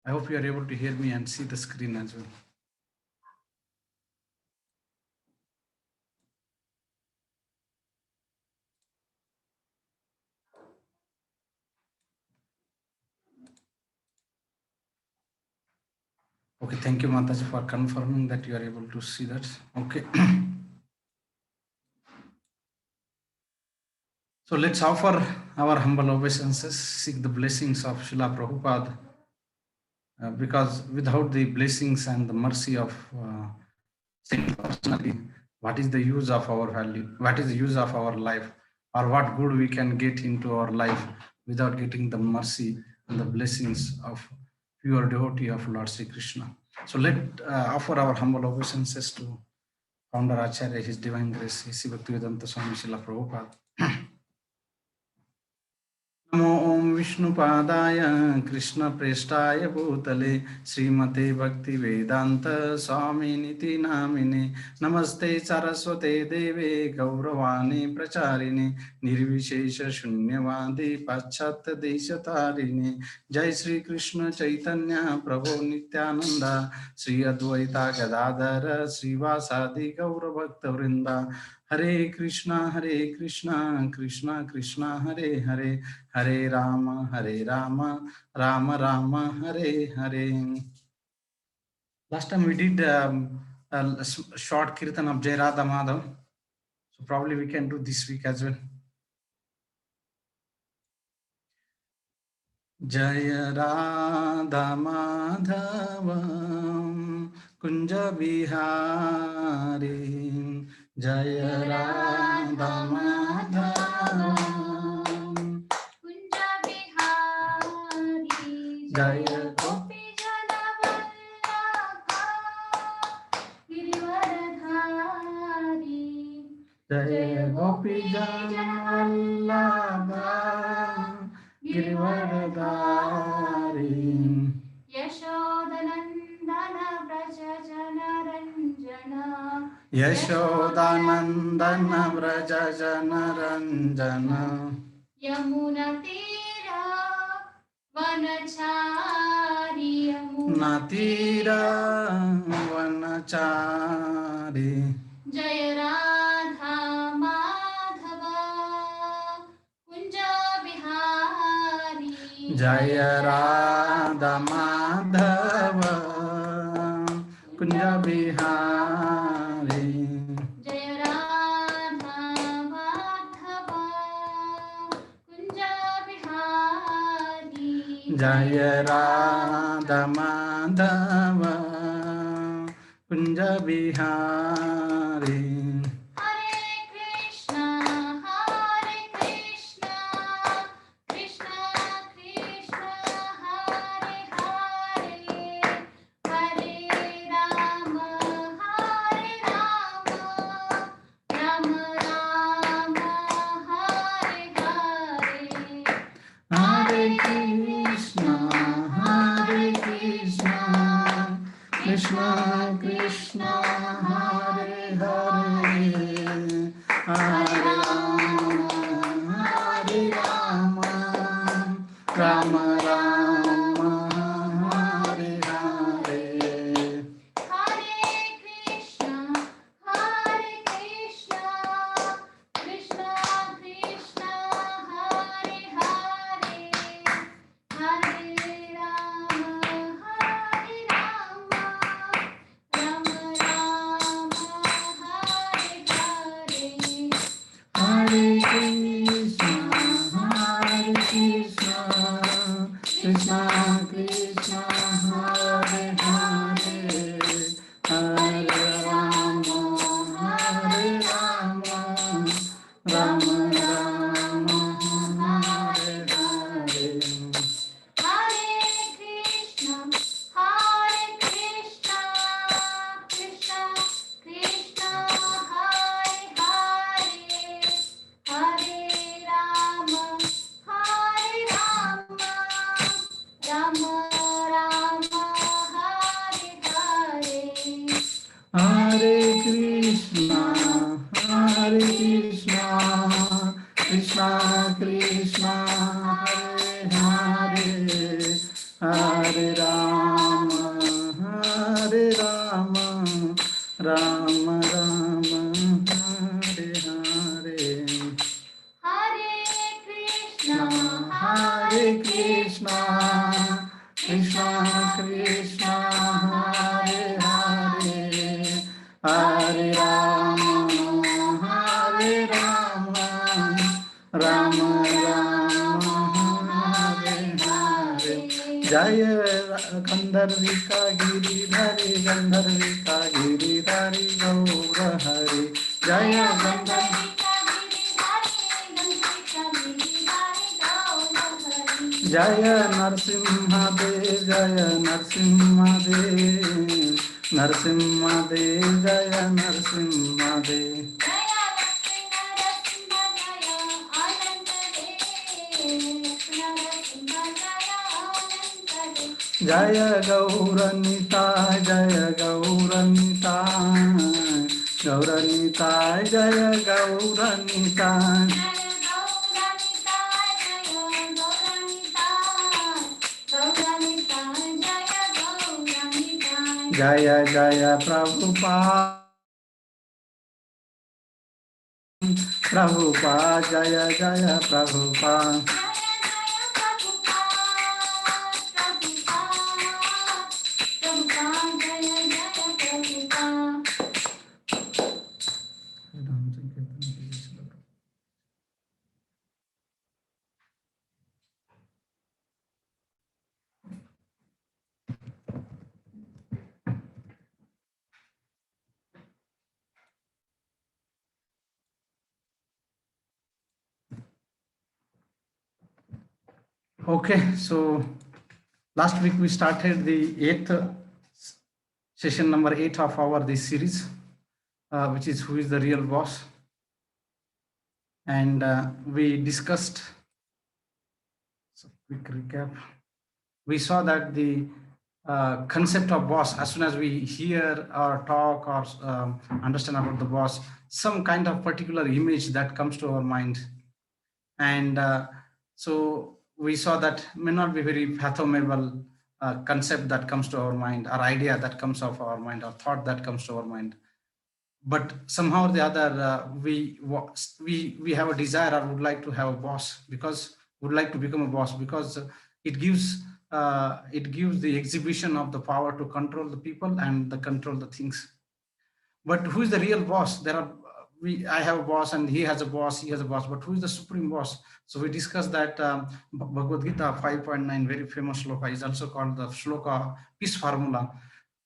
I hope you are able to hear me and see the screen as well. Okay, thank you, Mataji, for confirming that you are able to see that. Okay. So let's offer our humble obeisances, seek the blessings of Srila Prabhupada, because without the blessings and the mercy of Saint personally, what is the use of our value? What is the use of our life? Or what good we can get into our life without getting the mercy and the blessings of pure devotee of Lord Sri Krishna? So let offer our humble obeisances to Founder Acharya, His Divine Grace, His Bhaktivedanta Swami Srila Prabhupada. नमो ओम विष्णुपादाय कृष्णप्रेष्ठाय भूतले श्रीमते भक्ति वेदांत स्वामिनिति नामिने नमस्ते सरस्वते देवे गौरवाणी प्रचारिणे निर्विशेष शून्यवादी पाश्चात्य देशतारिणे जय श्री कृष्ण चैतन्य प्रभु नित्यानंद श्री अद्वैता गदाधर श्रीवासादि गौर भक्त वृंदा हरे Krishna Krishna Krishna Hare Hare Hare Ram Ram Ram Hare Hare. Last time we did a short kirtan of Jai Radha Madhav, so probably we can do this week as well. Jai Radha Madhav Kunja Bihari Jai Radha Madhav Kunja Bihari Jai Gopi Janavallabha Girivaradhari Jai Gopi Janavallabha Girivaradhari Yashodanandana Vraja Janaranjana Yashodanandana Vraja Janaranjana Yamuna Tira Vanachari Yamuna Tira Vanachari Jaya Radha Madhava Kunja Bihari Jaya Radha Madhava Kunja Bihari Jaya Radha Madhava Kunja Bihari Jaya Radha Madhava Kunja Bihari Hare Krishna Krishna Krishna Hare Hare Hare Rama Rama Rama Hare Hare Hare Krishna Krishna Krishna Hare Hare Hare Rama Rama Rama Hare Hare Hare Krishna Krishna Krishna Hare Hare Hare Rama Rama Rama Hare Hare Hare Krishna Krishna Krishna Hare Hare Hare Rama Rama Rama Hare Hare Hare Krishna Krishna Krishna Hare Hare Hare Rama Rama Rama Rama Hare Hare Hare Krishna Krishna Krishna Hare Hare Hare Rama Hare Rama Rama Rama Hare Hare Jaya Gandharvika Giridhari Gandharvika Giridhari Gaura Hari Jaya Gandharvika Jaya Narsimha Dev Jaya Narsimha Dev Narsimha Dev Jaya Narsimha Dev Jaya Gauranita Jaya Gauranita Gauranita Jaya Gauranita Jaya Jaya Prabhupada Prabhupada Jaya Jaya Prabhupada Okay, so last week we started the eighth session number 8 of our this series, which is who is the real boss, and we discussed. So quick recap. We saw that the concept of boss, as soon as we hear or talk or understand about the boss, some kind of particular image that comes to our mind, and so we saw that may not be very fathomable concept that comes to our mind, or idea that comes of our mind, or thought that comes to our mind, but somehow or the other we have a desire or would like to have a boss, because would like to become a boss, because it gives the exhibition of the power to control the people and the control the things. But who is the real boss? There are I have a boss and he has a boss, he has a boss, but who is the supreme boss? So we discussed that Bhagavad Gita 5.9, very famous shloka, is also called the shloka peace formula.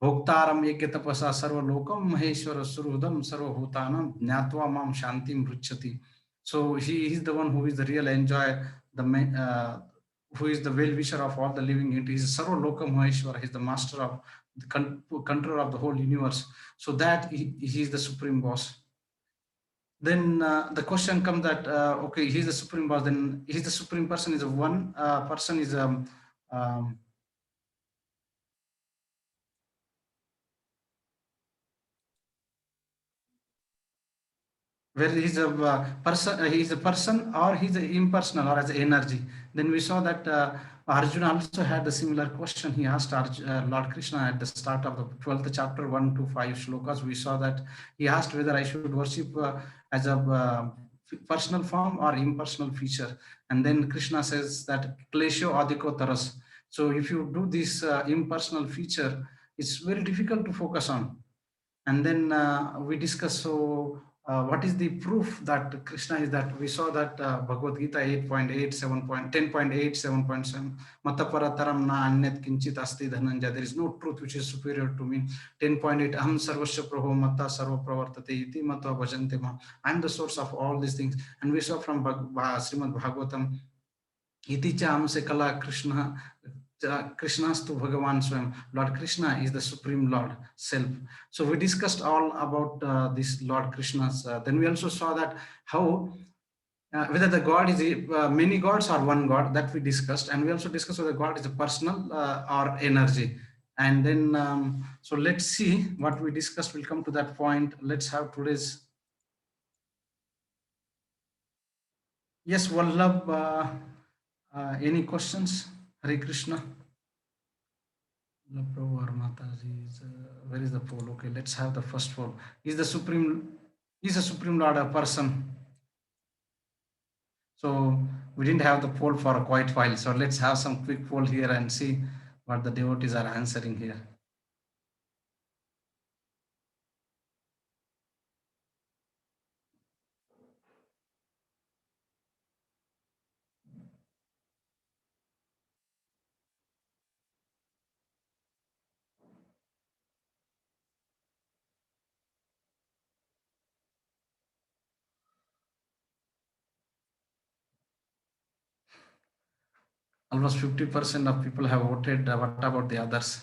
Bhoktaram yajnatapasa sarvalokam maheshwara surudam sarvabhutanam jnatva mam shantim ruchati. So he is the one who is the real enjoyer, who is the well-wisher of all the living entities. He is sarvalokam maheshwara, he is the master of the control of the whole universe. So that he is the supreme boss. Then the question comes that okay, he's the supreme boss, then he's the supreme person, is a one person is where he's a person, he's a person, or he's a impersonal, or as an energy. Then we saw that Arjuna also had a similar question. He asked Lord Krishna at the start of the 12th chapter, 1 to 5 shlokas. We saw that he asked whether I should worship as a personal form or impersonal feature. And then Krishna says that klesho adhiko taras. So if you do this impersonal feature, it's very difficult to focus on. And then we discussed, so what is the proof that Krishna is that? We saw that Bhagavad Gita 8.8, 10.8, 7.7, Matapara taram na anyat kinchit asti dhananja. There is no truth which is superior to me. 10.8, aham sarvasya prabho matta sarva pravartate iti matva bhajante ma. I am the source of all these things. And we saw from Srimad Bhagavatam, iti cha amse kala Krishna, Krishnastu Bhagavan Swam. Lord Krishna is the Supreme Lord Self. So we discussed all about this Lord Krishna's. Then we also saw that how whether the God is many gods or one God, that we discussed. And we also discussed whether God is a personal or energy. And then, so let's see what we discussed. We'll come to that point. Let's have today's. Yes, Vallabh, any questions? Hare Krishna. Prabhu or Mataji is, where is the poll? Okay, let's have the first poll. Is the Supreme Lord a person? So we didn't have the poll for a quite while. So let's have some quick poll here and see what the devotees are answering here. Almost 50% of people have voted. What about the others?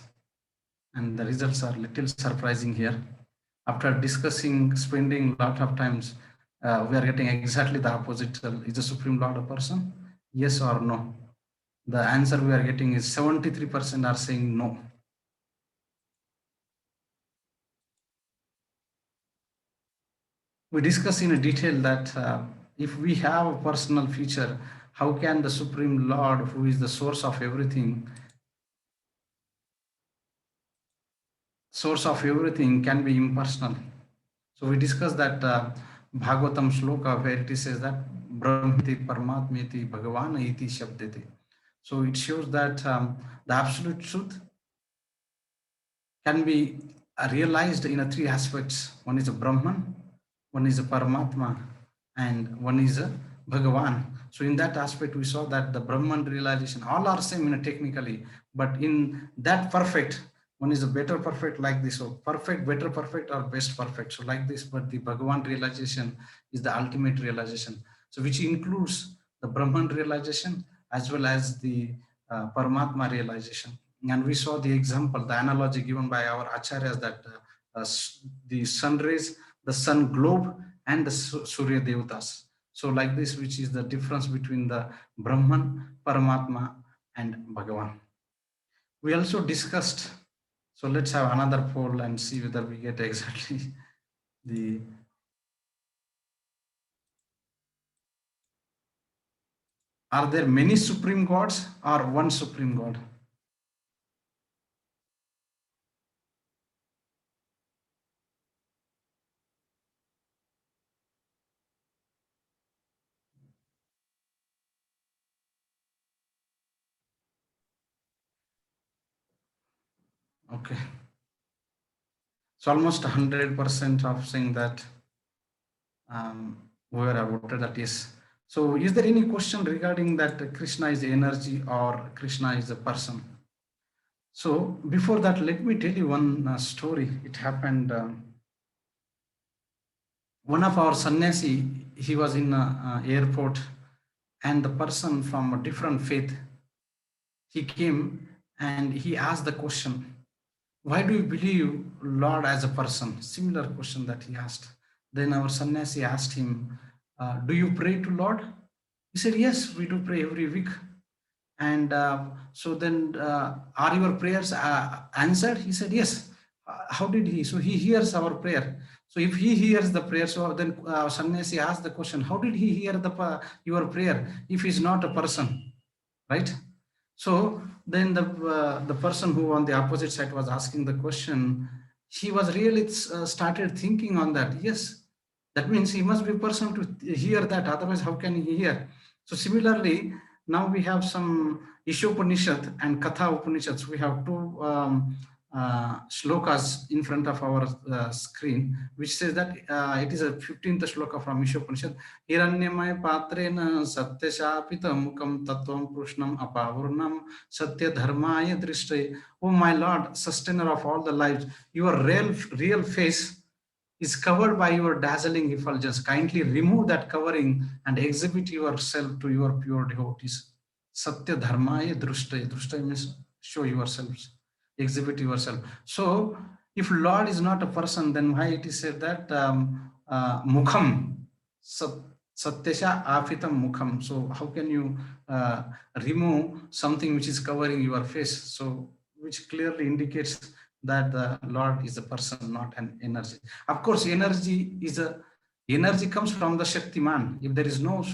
And the results are little surprising here. After discussing, spending a lot of times, we are getting exactly the opposite. Is the Supreme Lord a person? Yes or no? The answer we are getting is 73% are saying no. We discuss in a detail that if we have a personal feature, how can the Supreme Lord, who is the source of everything, can be impersonal? So we discussed that Bhagavatam shloka where it says that Brahmiti Paramatmeti Bhagavan iti Shabdete. So it shows that the absolute truth can be realized in three aspects. One is a Brahman, one is a Paramatma, and one is a Bhagavan. So in that aspect, we saw that the Brahman realization, all are same technically, but in that perfect, one is a better perfect like this. So perfect, better perfect, or best perfect. So like this, but the Bhagavan realization is the ultimate realization. So which includes the Brahman realization as well as the Paramatma realization. And we saw the example, the analogy given by our acharyas that the sun rays, the sun globe, and the Surya Devatas. So like this, which is the difference between the Brahman, Paramatma, and Bhagavan. We also discussed, so let's have another poll and see whether we get exactly the, are there many supreme gods or one supreme god? Okay. So almost 100% of saying that whoever have voted that is. So is there any question regarding that Krishna is energy or Krishna is a person? So before that, let me tell you one story. It happened, one of our sannyasi, he was in airport, and the person from a different faith, he came and he asked the question, why do you believe Lord as a person? Similar question that he asked. Then our sannyasi asked him, do you pray to Lord? He said, yes, we do pray every week. And so then, are your prayers answered? He said, yes. How did he? So he hears our prayer. So if he hears the prayer, so then sannyasi asked the question, how did he hear your prayer if he's not a person, right? So then the person who on the opposite side was asking the question, he was really started thinking on that. Yes, that means he must be a person to hear that. Otherwise, how can he hear? So similarly, now we have some Ishopanishad and Katha Upanishads. We have two shlokas in front of our screen, which says that it is a 15th shloka from Ishopanishad. Hiranyamaya patrena satyashapita mukam tattvam prushnam apavurnam satya dharmaya drishte. Oh my Lord, sustainer of all the lives, your real face is covered by your dazzling effulgence. Kindly remove that covering and exhibit yourself to your pure devotees. Satya dharmaya drushte. Drushte means show yourselves, exhibit yourself. So, if Lord is not a person, then why it is said that mukham, satyasha afitam mukham. So, how can you remove something which is covering your face? So, which clearly indicates that the Lord is a person, not an energy. Of course, energy comes from the Shaktiman. If there is no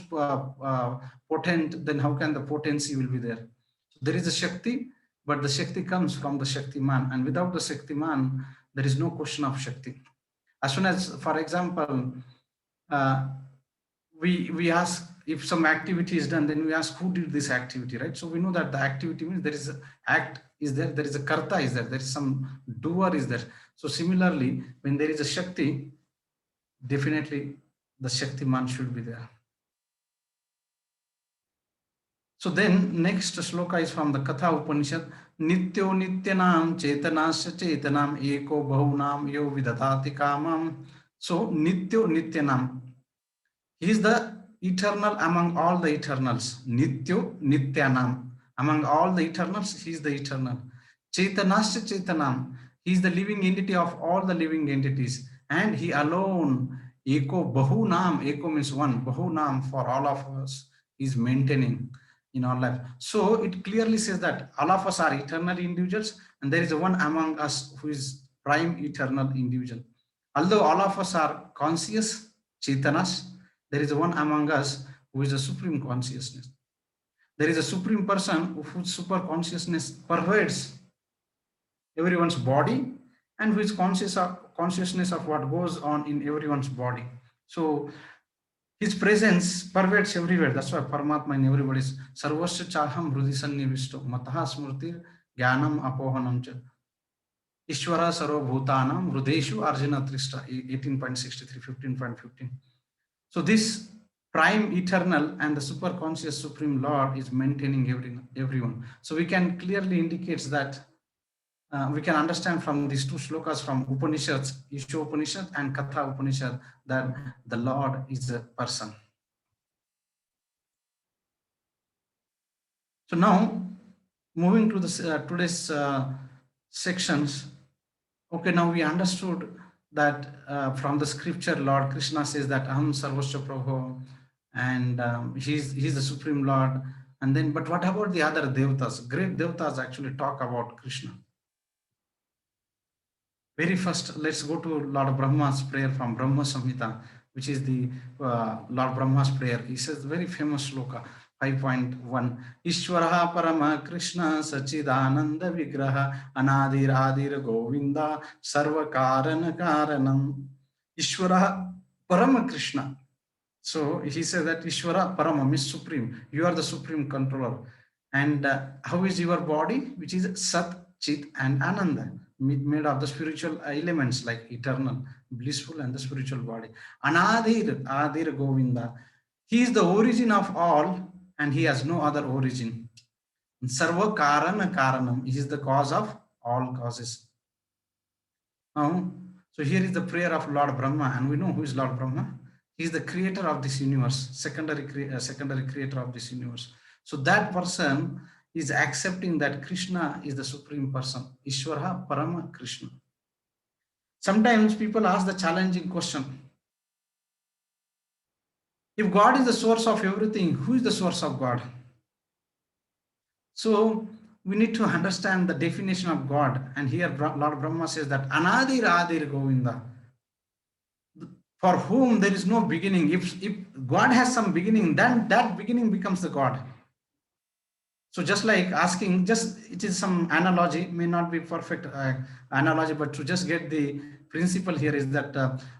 potent, then how can the potency will be there? There is a Shakti but the Shakti comes from the Shaktiman, and without the Shaktiman, there is no question of Shakti. As soon as, for example, uh, we ask if some activity is done, then we ask who did this activity, right? So we know that the activity means there is a act is there, there is a karta is there is some doer is there. So similarly, when there is a Shakti, definitely the Shaktiman should be there. So then next sloka is from the Katha Upanishad. Nityo nityanam chetanasya chetanam eko bahunam yo vidadati kamam. So nityo nityanam, he is the eternal among all the eternals. Nityo nityanam, among all the eternals, he is the eternal. Chetanasya chetanam, he is the living entity of all the living entities, and he alone, eko bahunam, eko means one, bahunam, for all of us, is maintaining in our life. So it clearly says that all of us are eternal individuals, and there is a one among us who is prime eternal individual. Although all of us are conscious chetanas, there is one among us who is a supreme consciousness. There is a supreme person whose super consciousness pervades everyone's body, and who is consciousness of what goes on in everyone's body. So his presence pervades everywhere. That's why Paramatma in everybody's Sarvasya Chaham Hrudi Sannivisto Mataha Smurtir Jnanam Apohanam Cha Ishvara Sarvabhutanam Hrudeshu Arjuna Trista 18.63, 15.15. So this prime eternal and the super conscious supreme Lord is maintaining everyone. So we can clearly indicate that we can understand from these two slokas from Upanishads, Isha Upanishad and Katha Upanishad, that the Lord is a person. So now moving to the today's sections. Okay, now we understood that from the scripture, Lord Krishna says that Aham Sarvasya Prabhu, and he's the supreme Lord. And then, but what about the other devatas? Great devatas actually talk about Krishna. Very first, let's go to Lord Brahma's prayer from Brahma Samhita, which is the Lord Brahma's prayer. He says very famous sloka, 5.1. Ishwaraha Parama Krishna Sachidananda Vigraha Anadir Adir Govinda Sarva Karana Karanam. Ishwaraha Parama Krishna. So he says that Ishwara Parama means supreme. You are the supreme controller. And how is your body? Which is Sat, Chit and Ananda, made of the spiritual elements like eternal, blissful, and the spiritual body. Anadir, Adir Govinda. He is the origin of all, and he has no other origin. Sarva Karana Karanam. He is the cause of all causes. Now, so here is the prayer of Lord Brahma, and we know who is Lord Brahma. He is the creator of this universe, secondary creator of this universe. So that person is accepting that Krishna is the supreme person, Ishvara Parama Krishna. Sometimes people ask the challenging question: if God is the source of everything, who is the source of God? So we need to understand the definition of God. And here Lord Brahma says that Anadir Adir Govinda, for whom there is no beginning. If God has some beginning, then that beginning becomes the God. So just like asking, it is some analogy, may not be perfect analogy, but to just get the principle here is that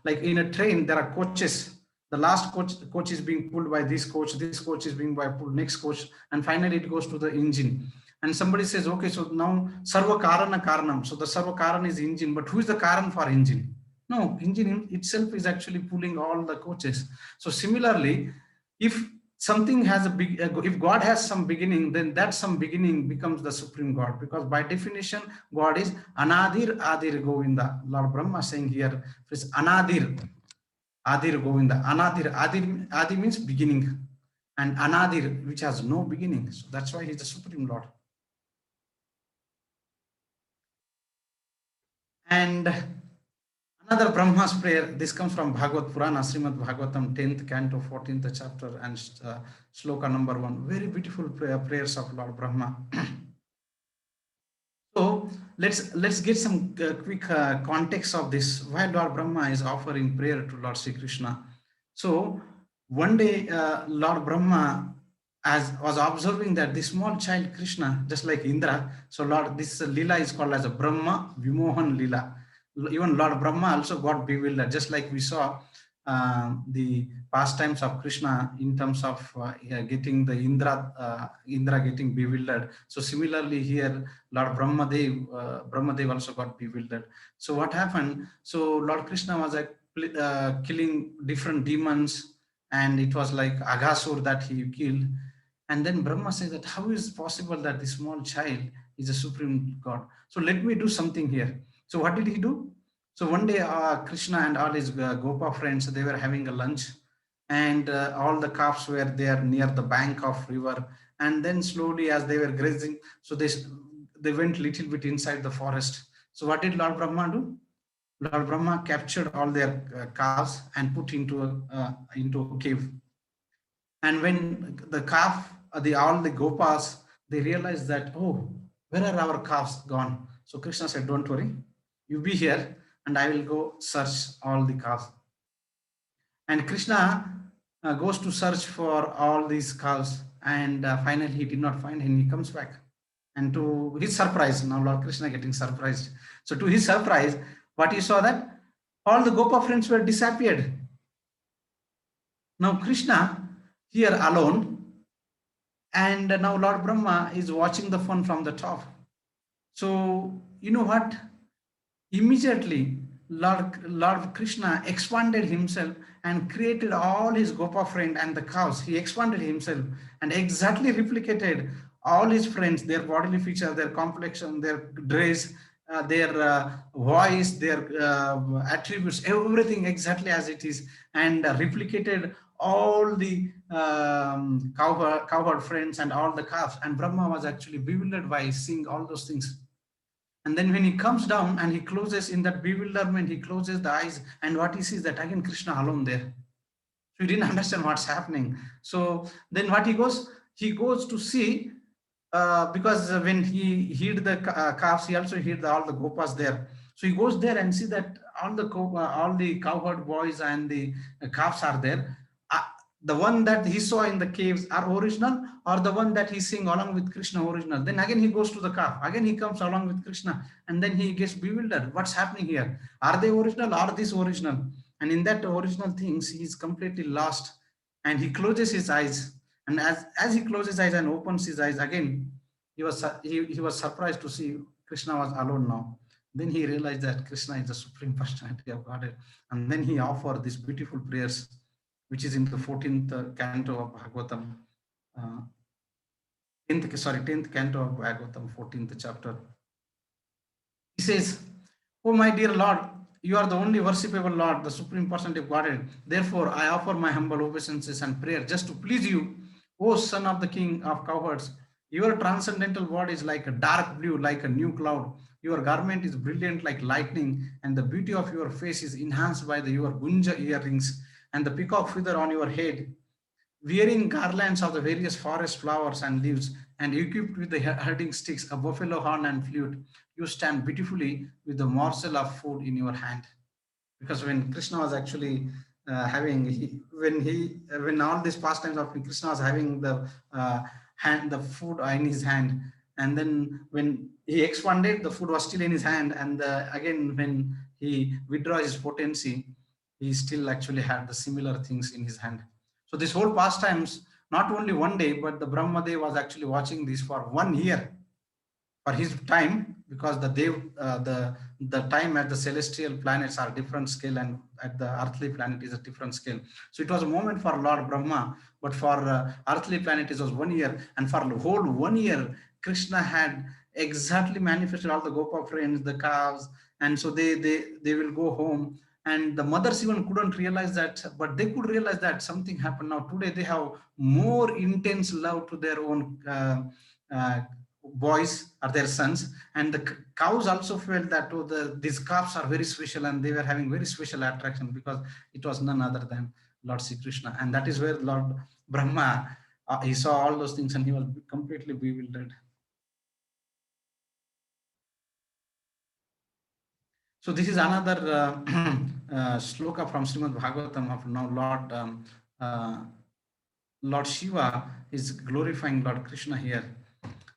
like in a train, there are coaches. The last coach is being pulled by this coach is being by pulled next coach, and finally it goes to the engine. And somebody says, okay, so now Sarva Karana Karanam. So the Sarva Karana is engine, but who is the Karan for engine? No, engine itself is actually pulling all the coaches. So similarly, if something has if God has some beginning, then that some beginning becomes the supreme God, because by definition, God is Anadir Adir Govinda. Lord Brahma saying here, is Anadir Adir Govinda. Adi means beginning, and Anadir, which has no beginning. So that's why he's the supreme Lord. And another Brahma's prayer, this comes from Bhagavad Purana, Srimad Bhagavatam, 10th canto, 14th chapter, and sloka number 1. Very beautiful prayers of Lord Brahma. So let's get some quick context of this, why Lord Brahma is offering prayer to Lord Sri Krishna. So one day Lord Brahma as was observing that this small child Krishna, just like Indra. So Lord, this Leela is called as a Brahma Vimohan Leela. Even Lord Brahma also got bewildered, just like we saw the pastimes of Krishna in terms of getting the Indra getting bewildered. So similarly here, Lord Brahmadev also got bewildered. So what happened? So Lord Krishna was killing different demons, and it was like Aghasur that he killed. And then Brahma says that how is it possible that this small child is a supreme God? So let me do something here. So what did he do? So one day, Krishna and all his Gopa friends, they were having a lunch, and all the calves were there near the bank of river. And then slowly, as they were grazing, so they went little bit inside the forest. So what did Lord Brahma do? Lord Brahma captured all their calves and put into a cave. And when the calf, the all the gopas, they realized that, oh, where are our calves gone? So Krishna said, don't worry, you be here, and I will go search all the calves. And Krishna goes to search for all these calves, and finally he did not find, and he comes back. And to his surprise, now Lord Krishna getting surprised. So to his surprise, what he saw that all the Gopa friends were disappeared. Now Krishna here alone, and now Lord Brahma is watching the fun from the top. So you know what? Immediately, Lord Krishna expanded himself and created all his Gopa friend and the cows. He expanded himself and exactly replicated all his friends, their bodily features, their complexion, their dress, their voice, their attributes, everything exactly as it is, and replicated all the cowherd friends and all the calves. And Brahma was actually bewildered by seeing all those things. And then when he comes down and he closes in that bewilderment, he closes the eyes, and what he sees that again Krishna alone there. So he didn't understand what's happening. So then what he goes to see, because when he hid the calves, he also hid all the gopas there. So he goes there and see that all the cowherd boys and the calves are there. Uh, the one that he saw in the caves are original, or the one that he's seeing along with Krishna original. Then again he goes to the calf. Again he comes along with Krishna, and then he gets bewildered. What's happening here? Are they original? Are these original? And in that original things, he is completely lost, and he closes his eyes. And as he closes his eyes and opens his eyes again, he was surprised to see Krishna was alone now. Then he realized that Krishna is the supreme personality of Godhead. And then he offered these beautiful prayers, which is in the 14th canto of Bhagavatam, 10th canto of Bhagavatam, 14th chapter. He says, "Oh my dear Lord, you are the only worshipable Lord, the supreme personality of Godhead. Therefore, I offer my humble obeisances and prayer just to please you, O Son of the King of Cowherds. Your transcendental body is like a dark blue, like a new cloud. Your garment is brilliant like lightning, and the beauty of your face is enhanced by your gunja earrings and the peacock feather on your head. Wearing garlands of the various forest flowers and leaves, and equipped with the herding sticks, a buffalo horn, and flute, you stand beautifully with the morsel of food in your hand." Because when Krishna was actually when all these pastimes of Krishna was having the food in his hand, and then when he expanded, the food was still in his hand, and again when he withdraw his potency, he still actually had the similar things in his hand. So this whole pastimes, not only one day, but the Brahmadev was actually watching this for 1 year for his time, because the time at the celestial planets are different scale, and at the earthly planet is a different scale. So it was a moment for Lord Brahma, but for earthly planet it was 1 year, and for the whole 1 year Krishna had exactly manifested all the Gopa friends, the calves, and so they will go home. And the mothers even couldn't realize that, but they could realize that something happened. Now today they have more intense love to their own uh, boys or their sons, and the cows also felt that, oh, these calves are very special, and they were having very special attraction, because it was none other than Lord Sri Krishna. And that is where Lord Brahma, he saw all those things and he was completely bewildered. So this is another sloka from Srimad Bhagavatam of now Lord Lord Shiva is glorifying Lord Krishna here.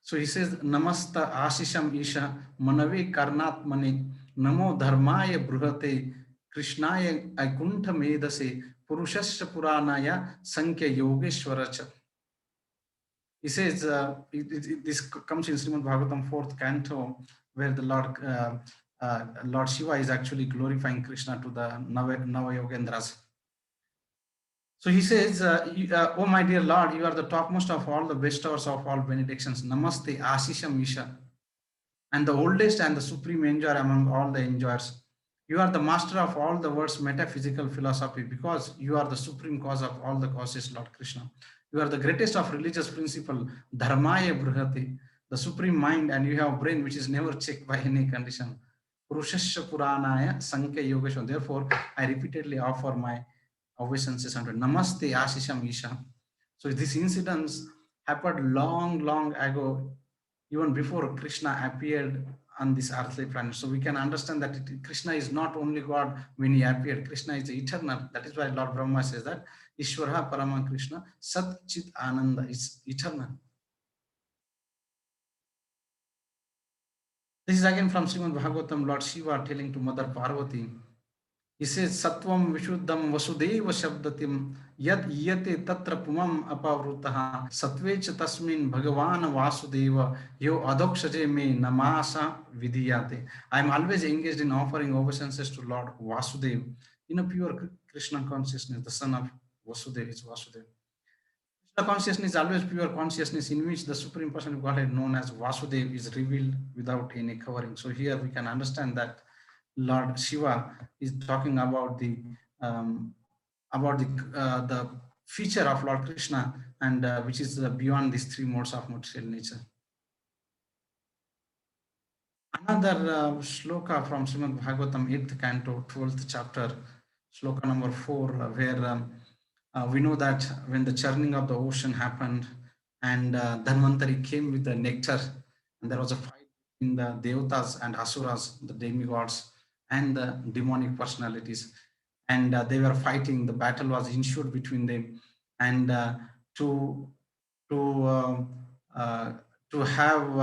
So he says, Namasta Ashisham Isha Manave Karnatmane Namo Dharmaya Bruhate Krishnaya Aikuntha Medase Purushasya Puranaya Sankhya Yogeshwaracha. He says, this comes in Srimad Bhagavatam 4th canto, where the Lord Shiva is actually glorifying Krishna to the Nava Yogendras. So he says, oh my dear Lord, you are the topmost of all the bestowers of all benedictions. Namaste Ashisham Isha. And the oldest and the supreme enjoyer among all the enjoyers. You are the master of all the world's metaphysical philosophy because you are the supreme cause of all the causes, Lord Krishna. You are the greatest of religious principle, Dharmaya Bruhati, the supreme mind, and you have brain which is never checked by any condition. Purushasya Puranaya Sankhya Yogeshwara. Therefore, I repeatedly offer my obeisances unto Namaste Ashisham Isha. So these incidents happened long ago, even before Krishna appeared on this earthly planet. So we can understand that Krishna is not only God when he appeared. Krishna is eternal. That is why Lord Brahma says that Ishvara Parama Krishna Sat Chit Ananda is eternal. This is again from Srimad Bhagavatam, Lord Shiva telling to Mother Parvati. He says, Sattvam Vishuddham Vasudeva Shabdatim Yad Yate Tatra Pumam Apavrutaha Satvecha Tasmin Bhagavan Vasudeva Yo Adokshaje Me Namasa Vidiyate. I am always engaged in offering obeisances to Lord Vasudeva in a pure Krishna consciousness. The son of Vasudeva is Vasudeva. Krishna consciousness is always pure consciousness in which the Supreme Person of Godhead known as Vasudeva is revealed without any covering. So here we can understand that Lord Shiva is talking about the feature of Lord Krishna, and which is beyond these three modes of material nature. Another shloka from Srimad Bhagavatam 8th canto 12th chapter, shloka number 4, where we know that when the churning of the ocean happened and Dhanvantari came with the nectar, and there was a fight in the Devatas and Asuras, the demigods, and the demonic personalities, and they were fighting. The battle was ensued between them, and to have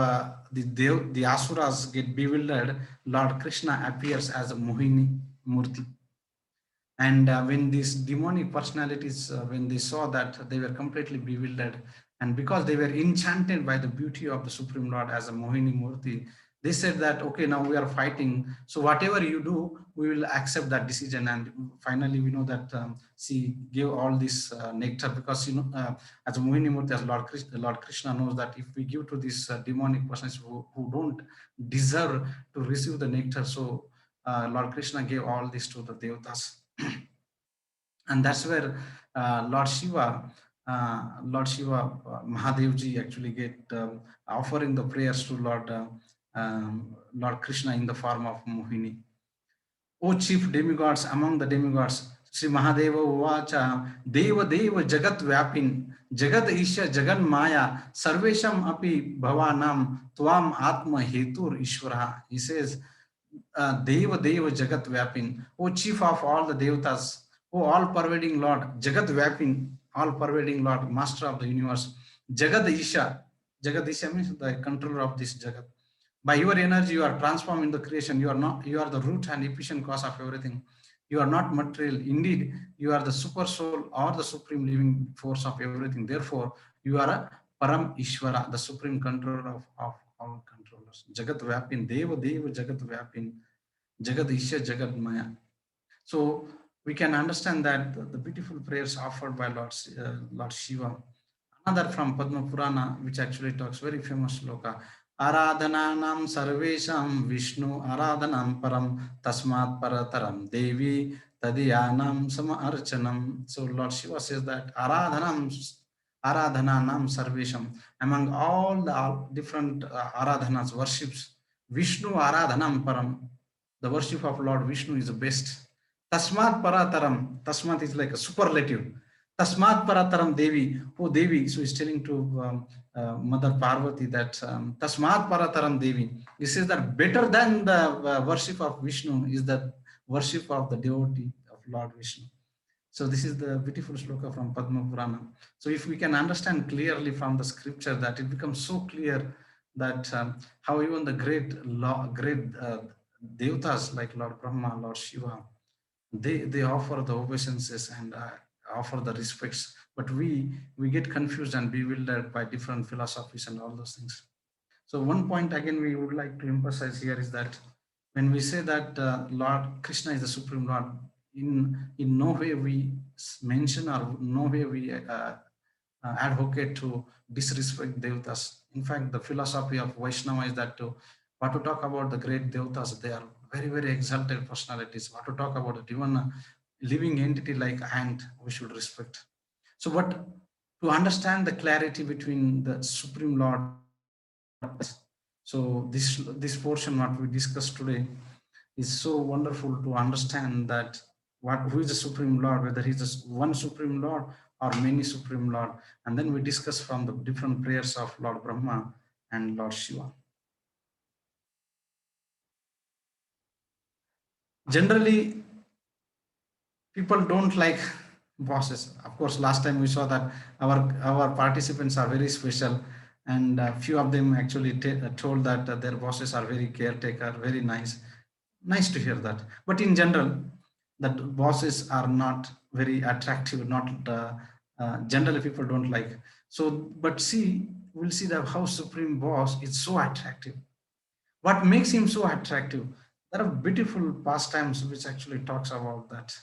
the Asuras get bewildered, Lord Krishna appears as a Mohini Murti. And when these demonic personalities, when they saw that, they were completely bewildered, and because they were enchanted by the beauty of the Supreme Lord as a Mohini Murti, they said that, okay, now we are fighting, so whatever you do, we will accept that decision. And finally, we know that she gave all this nectar, because as a Mohini Murti, as Lord Krishna knows that if we give to these demonic persons who don't deserve to receive the nectar, so Lord Krishna gave all this to the Devatas. And that's where Lord Shiva, Mahadevji actually get offering the prayers to Lord Krishna in the form of Mohini. O chief demigods among the demigods, Sri Mahadeva Uvacha, Deva Deva Jagat Vyapin, Jagad Isha Jagan Maya, Sarvesham Api Bhavanam, Tvam Atma Hetur Ishvara. He says, Deva Deva Jagat Vyapin, O chief of all the Devatas, O all-pervading Lord, Jagat Vyapin, all-pervading Lord, Master of the universe, Jagad Isha. Jagad Isha means the controller of this Jagat. By your energy, you are transforming the creation. You are the root and efficient cause of everything. You are not material. Indeed, you are the super soul or the supreme living force of everything. Therefore, you are a Param Ishvara, the supreme controller of all controllers. Jagat Vyapin, Deva Deva Jagat Vyapin, Jagad Isha Jagat Maya. So we can understand that the beautiful prayers offered by Lord Shiva. Another from Padma Purana, which actually talks very famous sloka. Aradhananam sarvesham Vishnu aradhanam param tasmat parataram devi tadiyanam sama archanam. So Lord Shiva says that aradhananam sarvesham, among all the different aradhanas, worships, Vishnu aradhanam param, the worship of Lord Vishnu is the best. Tasmat parataram, tasmat is like a superlative. Tasmat parataram Devi, oh Devi. So he's telling to Mother Parvati that Tasmat parataram Devi. He says that better than the worship of Vishnu is the worship of the devotee of Lord Vishnu. So this is the beautiful shloka from Padma Purana. So if we can understand clearly from the scripture, that it becomes so clear that how even the great devatas like Lord Brahma, Lord Shiva, they offer the obeisances and offer the respects, but we get confused and bewildered by different philosophies and all those things. So one point again we would like to emphasize here is that when we say that Lord Krishna is the Supreme Lord, in no way we mention or no way we advocate to disrespect devatas. In fact, the philosophy of Vaishnava is that what to talk about the great devatas, they are very, very exalted personalities. What to talk about a divine living entity like ant, we should respect. So, but to understand the clarity between the Supreme Lord, so this portion what we discussed today is so wonderful to understand that who is the Supreme Lord, whether he's just one Supreme Lord or many Supreme Lord. And then we discuss from the different prayers of Lord Brahma and Lord Shiva. Generally, people don't like bosses. Of course, last time we saw that our participants are very special, and a few of them actually told that their bosses are very caretaker, very nice. Nice to hear that. But in general, that bosses are not very attractive, not generally people don't like. So, but see, we'll see that how Supreme Boss is so attractive. What makes him so attractive? There are beautiful pastimes which actually talks about that.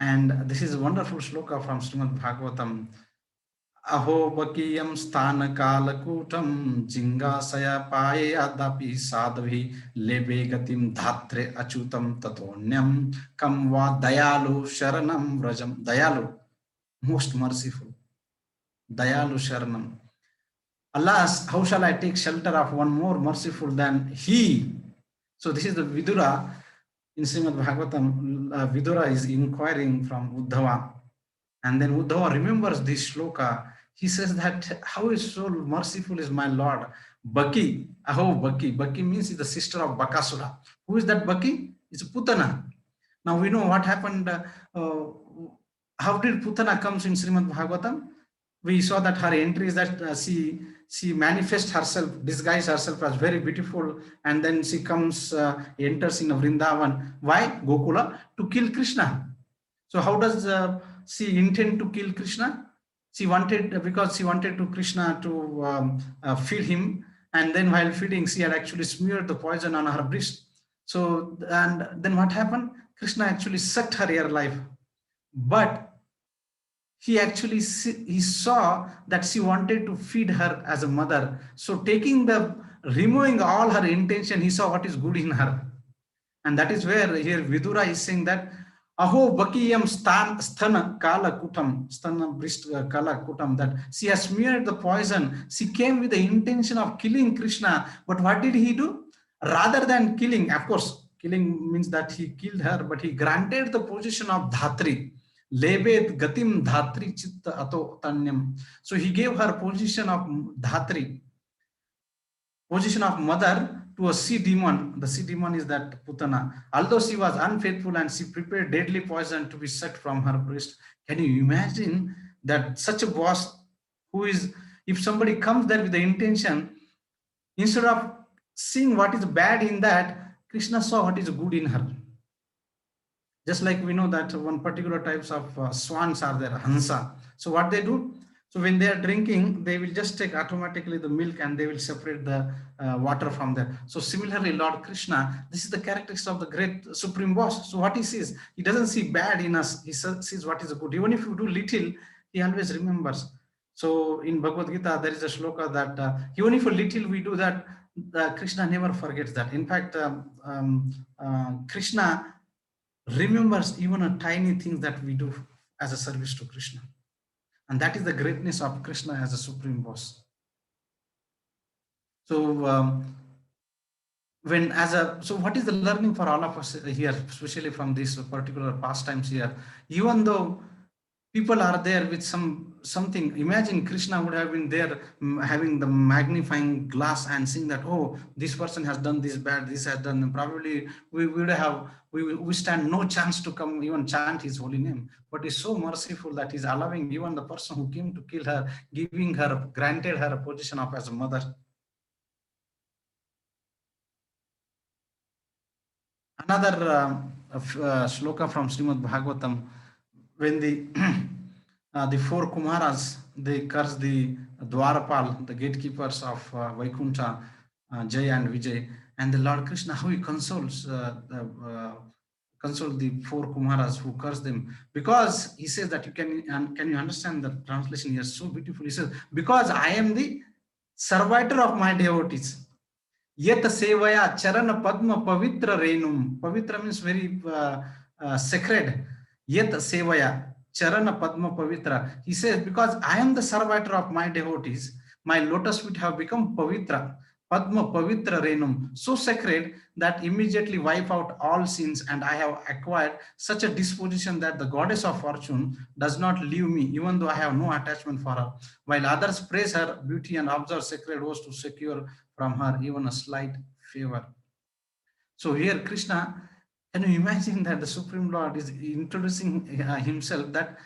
And this is a wonderful shloka from Srimad Bhagavatam. Aho bakiyam sthana kalakutam jingasaya paye adapi sadhavi lebe gatim dhatre achutam tatonyam kam va dayalu sharanam vrajam. Dayalu, most merciful. Dayalu sharanam. Alas, how shall I take shelter of one more merciful than he? So this is the Vidura in Srimad Bhagavatam. Vidura is inquiring from Uddhava. And then Uddhava remembers this shloka. He says that how is so merciful is my Lord. Baki, aho Baki. Baki means is the sister of Bakasura. Who is that Baki? It's Putana. Now we know what happened. How did Putana comes in Srimad Bhagavatam? We saw that her entry is that she manifests herself, disguise herself as very beautiful, and then she comes, enters in a Vrindavan. Why? Gokula, to kill Krishna. So how does she intend to kill Krishna? She wanted, because she wanted to Krishna to feed him, and then while feeding, she had actually smeared the poison on her breast. So, and then what happened? Krishna actually sucked her air life, but he actually he saw that she wanted to feed her as a mother. So removing all her intention, he saw what is good in her. And that is where here Vidura is saying that aho bakiyam sthana kala kutam, sthana brist kala kutam, that she has smeared the poison. She came with the intention of killing Krishna, but what did he do? Rather than killing, of course, killing means that he killed her, but he granted the position of Dhatri. Lebed gatim Dhatri chitta ato tanyam. So he gave her position of Dhatri, position of mother, to a sea demon. The sea demon is that Putana. Although she was unfaithful and she prepared deadly poison to be sucked from her breast. Can you imagine that such a boss who is, if somebody comes there with the intention, instead of seeing what is bad in that, Krishna saw what is good in her. Just like we know that one particular types of swans are there, Hansa. So what they do? So when they are drinking, they will just take automatically the milk and they will separate the water from there. So similarly, Lord Krishna, this is the characteristics of the great Supreme Boss. So what he sees, he doesn't see bad in us. He sees what is good. Even if you do little, he always remembers. So in Bhagavad Gita, there is a shloka that even if a little we do that, Krishna never forgets that. In fact, Krishna remembers even a tiny thing that we do as a service to Krishna. And that is the greatness of Krishna as a Supreme Boss. So so what is the learning for all of us here, especially from these particular pastimes here? Even though people are there with something. Imagine Krishna would have been there, having the magnifying glass and seeing that, oh, this person has done this bad, this has done, probably we would have, we stand no chance to come even chant his holy name. But he's so merciful that he's allowing even the person who came to kill her, giving her, granted her a position of as a mother. Another shloka from Srimad Bhagavatam, when the four Kumaras, they curse the Dwarapal, the gatekeepers of Vaikuntha, Jay and Vijay, and the Lord Krishna, how he consoles console the four Kumaras who curse them, because he says that, you can you understand the translation here? So beautiful. He says, because I am the servitor of my devotees. Yet sevaya charana padma pavitra renum. Pavitra means very sacred. Yet sevaya charana padma pavitra. He says, because I am the servitor of my devotees, my lotus feet have become pavitra. Padma pavitra renum, so sacred that immediately wipe out all sins, and I have acquired such a disposition that the goddess of fortune does not leave me, even though I have no attachment for her. While others praise her beauty and observe sacred vows to secure from her even a slight favor. So here Krishna, can you imagine that the Supreme Lord is introducing himself, that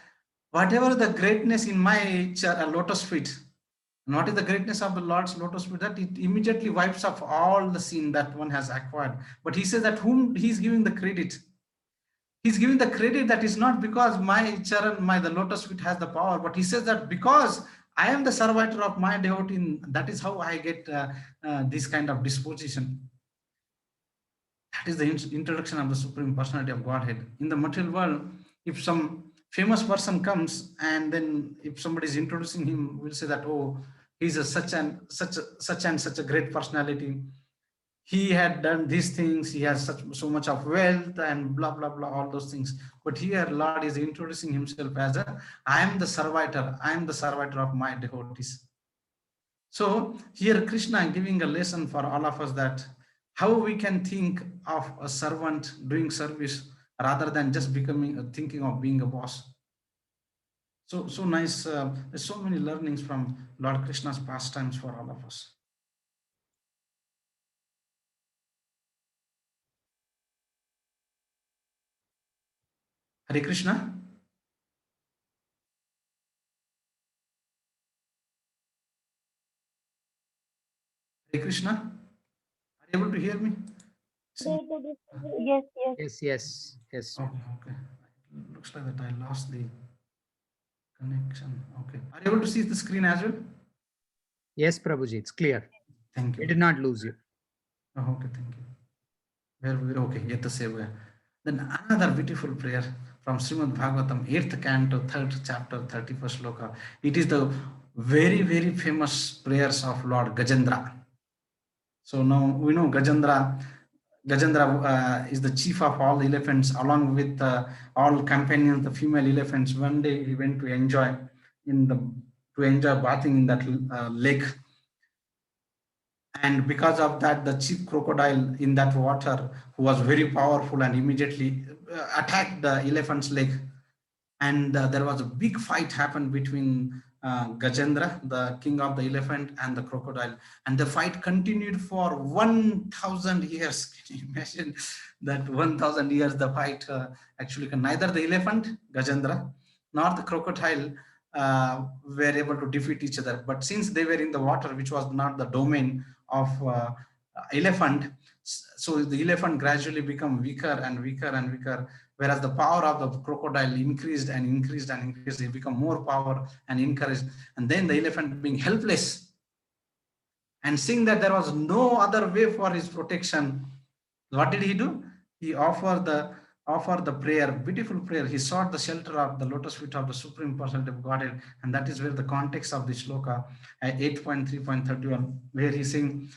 whatever the greatness in my lotus feet, and what is the greatness of the Lord's lotus feet? That it immediately wipes off all the sin that one has acquired. But he says that whom he's giving the credit. He's giving the credit that is not because my charan, the lotus feet has the power, but he says that because I am the servitor of my devotee, that is how I get this kind of disposition. That is the introduction of the Supreme Personality of Godhead. In the material world, if some famous person comes, and then if somebody is introducing him, we'll say that, oh, he's a such a great personality. He had done these things, he has so much of wealth, and blah blah blah, all those things. But here Lord is introducing himself as I am the servitor of my devotees. So here Krishna giving a lesson for all of us, that how we can think of a servant doing service rather than just thinking of being a boss. So nice. There's so many learnings from Lord Krishna's pastimes for all of us. Hare Krishna. Hare Krishna. Are you able to hear me? Yes. Okay. Looks like that I lost the connection. Okay. Are you able to see the screen as well? Yes, Prabhuji, it's clear. Thank you. We did not lose you. Oh, okay, thank you. Okay, yet the seva. Then another beautiful prayer from Srimad Bhagavatam, 8th canto, 3rd chapter, 31st sloka. It is the very, very famous prayers of Lord Gajendra. So now we know Gajendra is the chief of all the elephants, along with all companions, the female elephants. One day he went to enjoy bathing in that lake. And because of that, the chief crocodile in that water, who was very powerful, and immediately attacked the elephant's leg. And there was a big fight happened between Gajendra, the king of the elephant, and the crocodile. And the fight continued for 1,000 years. Can you imagine that? 1,000 years the fight actually, neither the elephant, Gajendra, nor the crocodile were able to defeat each other. But since they were in the water, which was not the domain of elephant, so the elephant gradually become weaker and weaker and weaker, whereas the power of the crocodile increased and increased and increased. It become more power and encouraged. And then the elephant, being helpless and seeing that there was no other way for his protection, what did he do? He offered the prayer, beautiful prayer. He sought the shelter of the lotus feet of the Supreme Personality of Godhead. And that is where the context of this shloka, 8.3.31, where he's saying,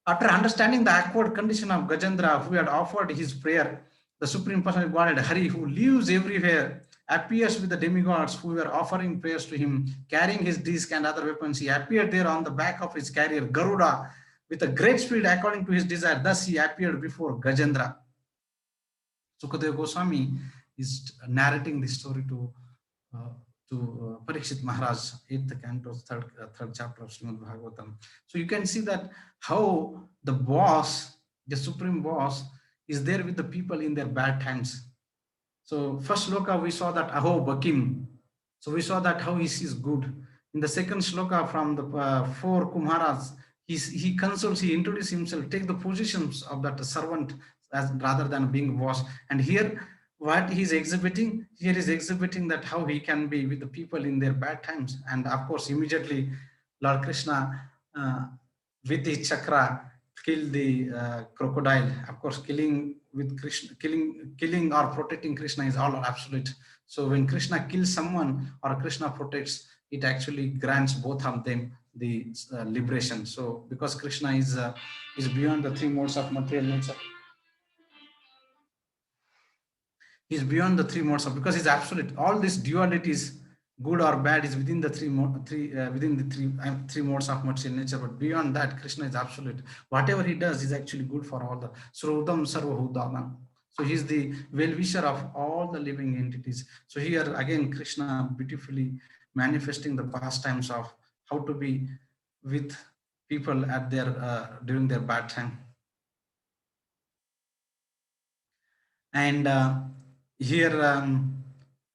after understanding the awkward condition of Gajendra, who had offered his prayer, the Supreme Personality of Godhead, Hari, who lives everywhere, appears with the demigods who were offering prayers to him, carrying his disc and other weapons. He appeared there on the back of his carrier, Garuda, with a great speed according to his desire. Thus he appeared before Gajendra. Sukadeva Goswami is narrating this story to Parikshit Maharaj, 8th canto, third chapter of Srimad Bhagavatam. So you can see that how the boss, the supreme boss, is there with the people in their bad times. So first shloka we saw that Aho Bakim. So we saw that how he sees good. In the second shloka from the four Kumaras, he consoles, he introduces himself, take the positions of that servant as rather than being boss. And here what he's exhibiting, here is exhibiting that how he can be with the people in their bad times. And of course, immediately Lord Krishna with the chakra kill the crocodile. Of course, killing with Krishna, killing or protecting Krishna is all absolute. So when Krishna kills someone or Krishna protects, it actually grants both of them the liberation. So because Krishna is beyond the three modes of material nature, he's beyond the three modes of, because he's absolute. All these dualities, good or bad, is within the three modes of material nature. But beyond that, Krishna is absolute. Whatever he does is actually good for all the Srodam Sarvahudana. So he's the well-wisher of all the living entities. So here again, Krishna beautifully manifesting the pastimes of how to be with people at their during their bad time. And here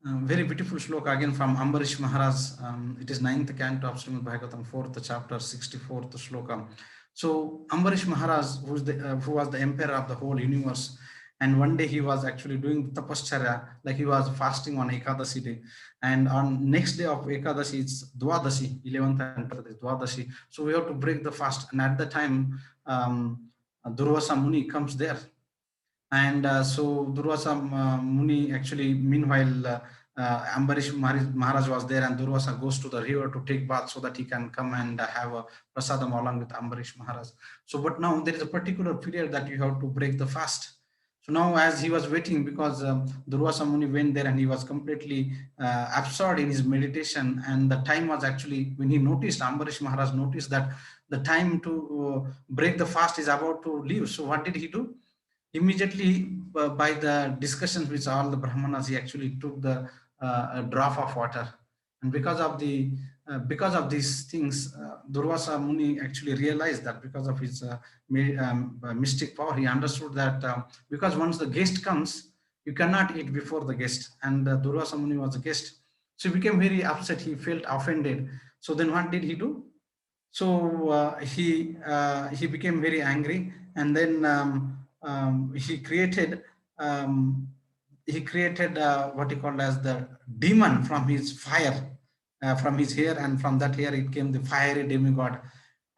very beautiful shloka again from Ambarish Maharaj. It is 9th canto of Srimad Bhagavatam, 4th chapter, 64th shloka. So Ambarish Maharaj, who was the emperor of the whole universe, and one day he was actually doing tapascharya, like he was fasting on Ekadashi day, and on next day of Ekadashi it's Dwadashi, 11th and Dwadashi. So we have to break the fast, and at the time Durvasa Muni comes there. And so Durvasa Muni actually, meanwhile, Ambarish Maharaj was there, and Durvasa goes to the river to take bath so that he can come and have a prasadam along with Ambarish Maharaj. So, but now there is a particular period that you have to break the fast. So now as he was waiting, because Durvasa Muni went there and he was completely absorbed in his meditation, and the time was actually, when he noticed, Ambarish Maharaj noticed that the time to break the fast is about to leave. So what did he do? Immediately, by the discussions with all the Brahmanas, he actually took the a drop of water. And because of these things, Durvasa Muni actually realized that because of his mystic power, he understood that because once the guest comes, you cannot eat before the guest. And Durvasa Muni was a guest. So he became very upset. He felt offended. So then what did he do? So he became very angry, and then he created what he called as the demon from his fire, from his hair, and from that hair it came the fiery demigod.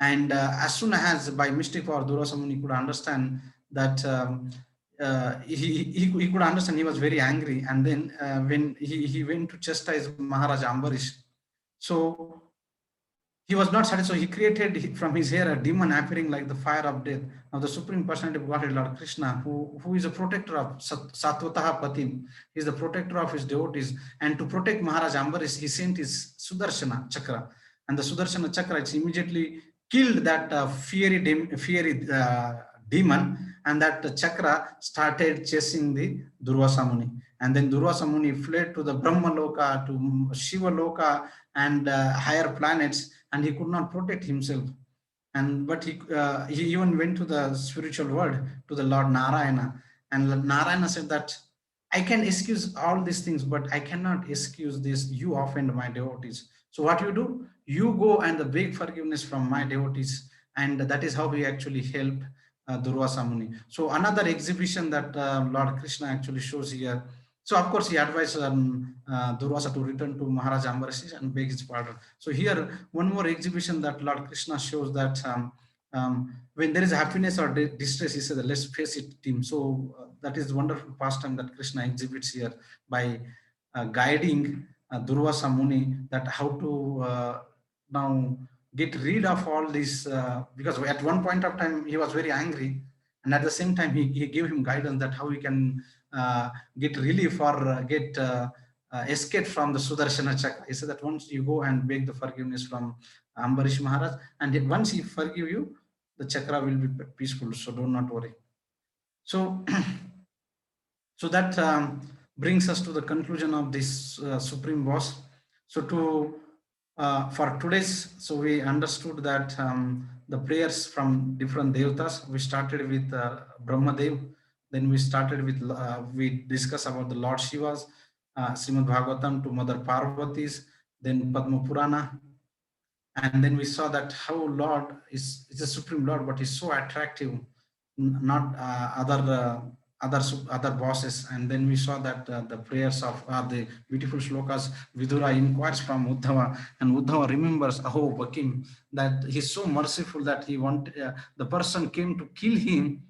And as soon as by mystic power Durvasa Muni could understand that, he could understand, he was very angry. And then when he went to chastise Maharaja Ambarish, so he was not satisfied. So he created from his hair a demon appearing like the fire of death. Now the Supreme Personality of Godhead, Lord Krishna, who is a protector of Satvataha Patim, he is the protector of his devotees. And to protect Maharaj Ambarish, he sent his Sudarshana Chakra. And the Sudarshana Chakra, it's immediately killed that fiery demon, and that chakra started chasing the Durvasa Muni. And then Durvasa Muni fled to the Brahma Loka, to Shiva Loka, and higher planets, and he could not protect himself. And but he even went to the spiritual world, to the Lord Narayana, and Narayana said that I can excuse all these things, but I cannot excuse this. You offend my devotees. So what you do? You go and beg forgiveness from my devotees, and that is how he actually helped Durvasa Muni. So another exhibition that Lord Krishna actually shows here. So of course he advised Durvasa to return to Maharaj Ambarish and beg his pardon. So here one more exhibition that Lord Krishna shows that when there is happiness or distress, he says, let's face it, team. So that is wonderful pastime that Krishna exhibits here by guiding Durvasa Muni that how to now get rid of all this, because at one point of time he was very angry, and at the same time he gave him guidance that how he can get relief or get escape from the Sudarshana Chakra. He said that once you go and beg the forgiveness from Ambarish Maharaj, and once he forgive you, the chakra will be peaceful. So do not worry. So so that brings us to the conclusion of this Supreme Boss. So for today's, so we understood that the prayers from different devatas. We started with Brahmadev, then we started with we discussed about the Lord Shiva's, Srimad Bhagavatam to Mother Parvati's, then Padma Purana, and then we saw that how Lord is a Supreme Lord, but he's so attractive, not other bosses. And then we saw that the prayers of the beautiful shlokas, Vidura inquires from Uddhava, and Uddhava remembers Aho Bakim, that he's so merciful that he wanted the person came to kill him.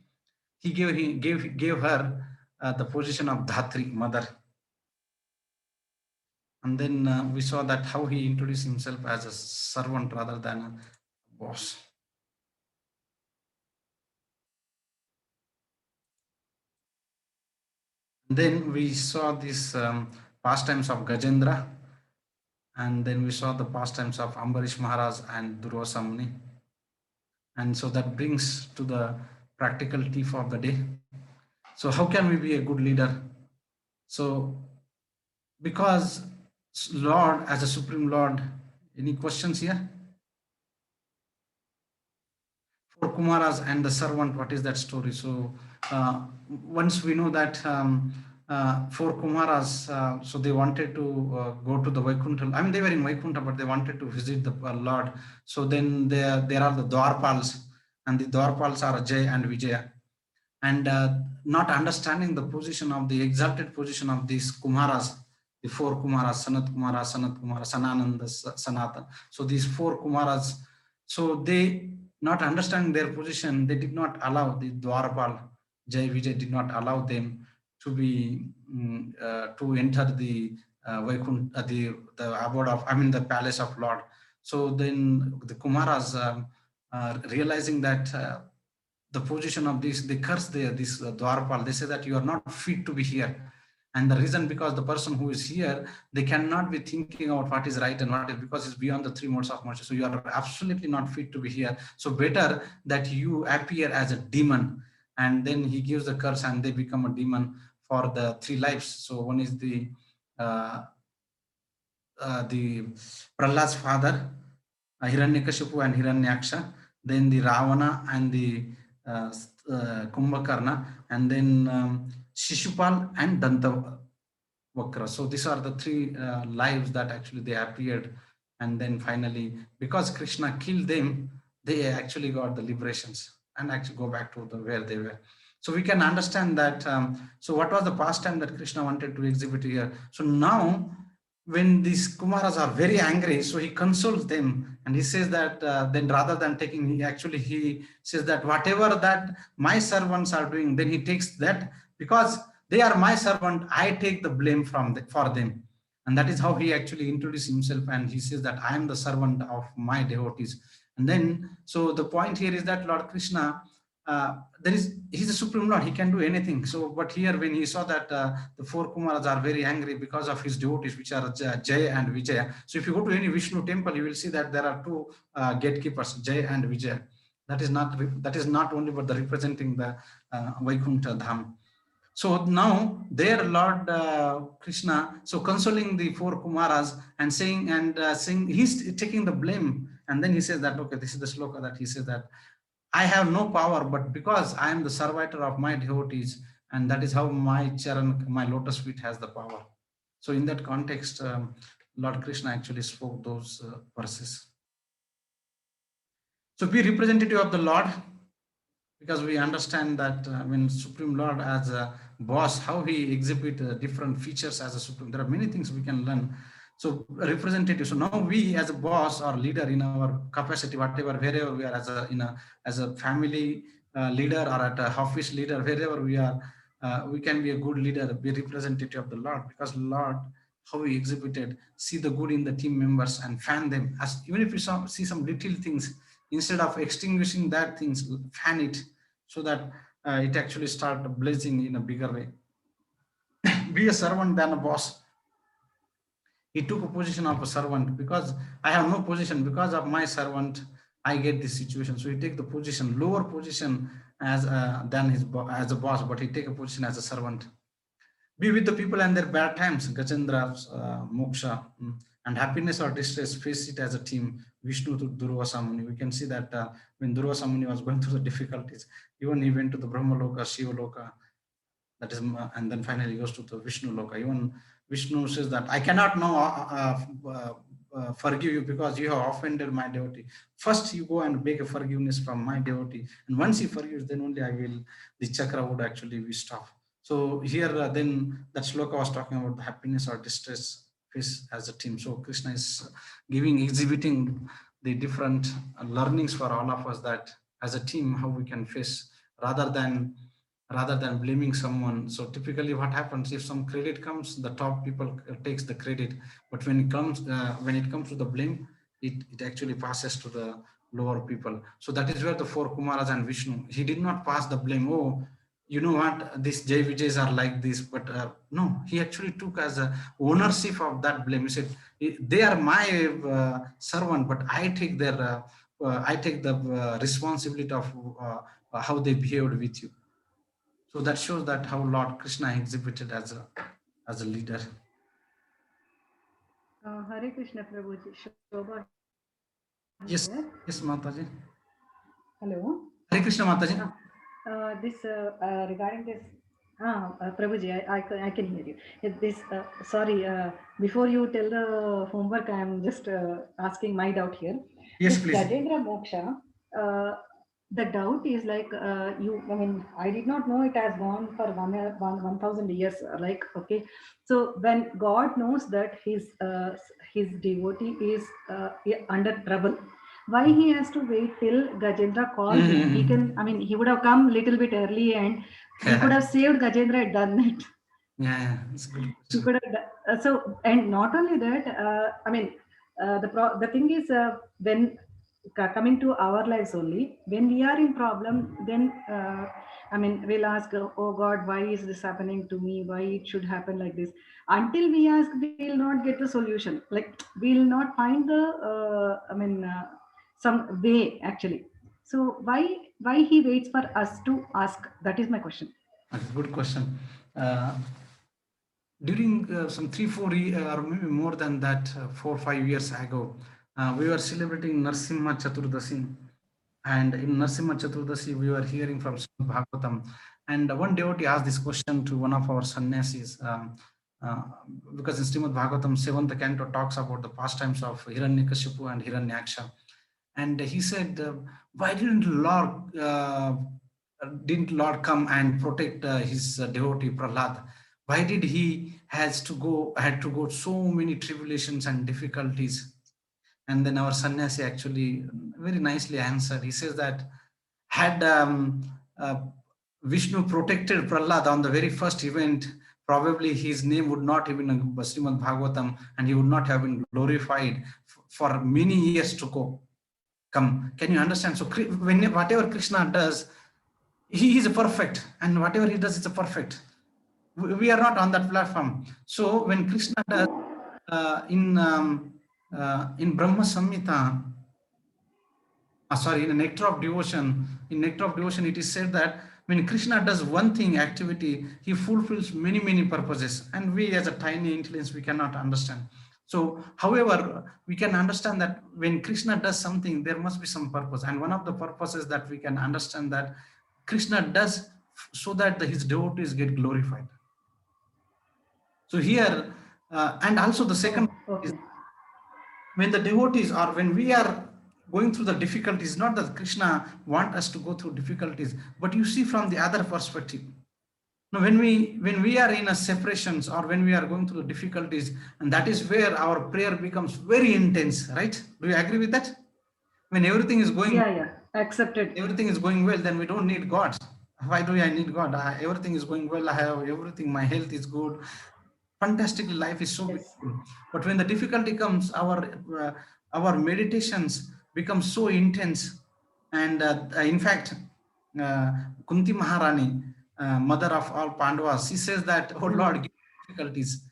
He gave her the position of Dhatri, mother. And then we saw that how he introduced himself as a servant rather than a boss. Then we saw these pastimes of Gajendra, and then we saw the pastimes of Ambarish Maharaj and Durvasa Muni. And so that brings to the practical tip of the day. So how can we be a good leader? So because Lord, as a Supreme Lord, any questions here? For Kumaras and the servant, what is that story? So once we know that for Kumaras, so they wanted to go to the Vaikuntha. I mean, they were in Vaikuntha, but they wanted to visit the Lord. So then there are the Dwarpals, and the Dwarpals are Jay and Vijaya. And not understanding the position of the exalted position of these Kumaras, the four Kumaras, Sanat Kumara, Sanananda, Sanatan. So these four Kumaras, so they, not understanding their position, they did not allow the Dwarpal, Jai Vijay did not allow them to be to enter the Vaikuntha, the abode of, I mean, the palace of Lord. So then the Kumaras realizing that the position of this, they curse this Dwarpal. They say that you are not fit to be here. And the reason, because the person who is here, they cannot be thinking about what is right and what is, because it's beyond the three modes of mercy. So you are absolutely not fit to be here. So better that you appear as a demon. And then he gives the curse and they become a demon for the three lives. So one is the Prahlad's father, Hiranyakashipu and Hiranyaksha, then the Ravana and the Kumbhakarna, and then Shishupal and Dantavakra. So these are the three lives that actually they appeared. And then finally, because Krishna killed them, they actually got the liberations and actually go back to where they were. So we can understand that. So what was the pastime that Krishna wanted to exhibit here? So now, when these Kumaras are very angry, so he consoles them and he says that then rather than taking, he says that whatever that my servants are doing, then he takes that, because they are my servant, I take the blame for them. And that is how he actually introduced himself, and he says that I am the servant of my devotees. And then, so the point here is that Lord Krishna, he's a Supreme Lord, he can do anything. So, but here when he saw that the four Kumaras are very angry because of his devotees, which are Jay and Vijaya. So if you go to any Vishnu temple, you will see that there are two gatekeepers, Jay and Vijaya. That is not only but the representing the Vaikuntha Dham. So now their Lord Krishna, so consoling the four Kumaras and saying, he's taking the blame. And then he says that, okay, this is the sloka that he says that I have no power, but because I am the servitor of my devotees, and that is how my charan, my lotus feet has the power. So in that context, Lord Krishna actually spoke those verses. So be representative of the Lord, because we understand that when Supreme Lord as a boss, how he exhibit different features as a Supreme. There are many things we can learn. So representative. So now we as a boss or leader in our capacity, whatever, wherever we are as a family leader or at a office leader, wherever we are, we can be a good leader, be representative of the Lord, because Lord, how he exhibited, see the good in the team members and fan them. As even if you see some little things, instead of extinguishing that things, fan it so that it actually start blazing in a bigger way. Be a servant than a boss. He took a position of a servant, because I have no position, because of my servant I get this situation. So he take the position, lower position as than as a boss, but he take a position as a servant. Be with the people and their bad times, Gajendra's moksha, and happiness or distress, face it as a team. Vishnu to Durvasa Muni. We can see that when Durvasa Muni was going through the difficulties, even he went to the Brahma Loka, Shiva Loka, that is, and then finally goes to the Vishnu Loka. Even Vishnu says that I cannot now forgive you because you have offended my devotee. First, you go and beg a forgiveness from my devotee, and once he forgives, then only I will. The chakra would actually be stopped. So here, then that sloka was talking about the happiness or distress face as a team. So Krishna is exhibiting the different learnings for all of us, that as a team, how we can face rather than blaming someone. So typically what happens, if some credit comes, the top people takes the credit, but when it comes to the blame, it actually passes to the lower people. So that is where the four Kumaras and Vishnu, he did not pass the blame. Oh, you know what, these Jai Vijayas are like this, but no, he actually took as a ownership of that blame. He said, they are my servant, but I take the responsibility of how they behaved with you. So that shows that how Lord Krishna exhibited as a leader. Hare Krishna Prabhuji, Shobha. Yes, yes, Mataji. Hello. Hare Krishna, Mataji. Regarding this, Prabhuji, I can hear you. This, sorry, before you tell the homework, I am just asking my doubt here. Yes, this please. Gajendra Moksha, the doubt is like I mean, I did not know it has gone for 1,000 years. Like, okay, so when God knows that his devotee is under trouble, why he has to wait till Gajendra calls him? He can, I mean, he would have come little bit early and he could have saved Gajendra and done it. Yeah, it's good. He could have so, and not only that, I mean, the thing is, when coming to our lives only, when we are in problem, then I mean, we'll ask, oh God, why is this happening to me? Why it should happen like this? Until we ask, we'll not get the solution. Like, we'll not find the some way actually. So why he waits for us to ask? That is my question. Good question. During some 3-4 years, or maybe more than that, 4-5 years ago, we were celebrating Narsimha Chaturdasi. And in Narsimha Chaturdasi, we were hearing from Srimad Bhagavatam. And one devotee asked this question to one of our sannyasis, because in Srimad Bhagavatam, 7th canto talks about the pastimes of Hiranyakashipu and Hiranyaksha. And he said, why didn't Lord come and protect his devotee Prahlad? Why did he had to go so many tribulations and difficulties? And then our sannyasi actually very nicely answered. He says that had Vishnu protected Prahlad on the very first event, probably his name would not have been in Srimad Bhagavatam, and he would not have been glorified for many years to come. Can you understand? So whatever Krishna does, he is perfect, and whatever he does is perfect. We are not on that platform. So when Krishna does in Brahma Samhita, in Nectar of Devotion, it is said that when Krishna does one thing, activity, he fulfills many purposes, and we as a tiny intelligence, we cannot understand. So, however, we can understand that when Krishna does something, there must be some purpose, and one of the purposes that we can understand that Krishna does so that his devotees get glorified. So here, and also the second is when the devotees, or when we are going through the difficulties, not that Krishna want us to go through difficulties, but you see from the other perspective. Now, when we are in a separations, or when we are going through the difficulties, and that is where our prayer becomes very intense, right? Do you agree with that? When everything is going, accepted, everything is going well, then we don't need God. Why do I need God? Everything is going well. I have everything. My health is good. Fantastically, life is so beautiful. But when the difficulty comes, our meditations become so intense. And in fact, Kunti Maharani, mother of all Pandavas, she says that, oh Lord, give difficulties.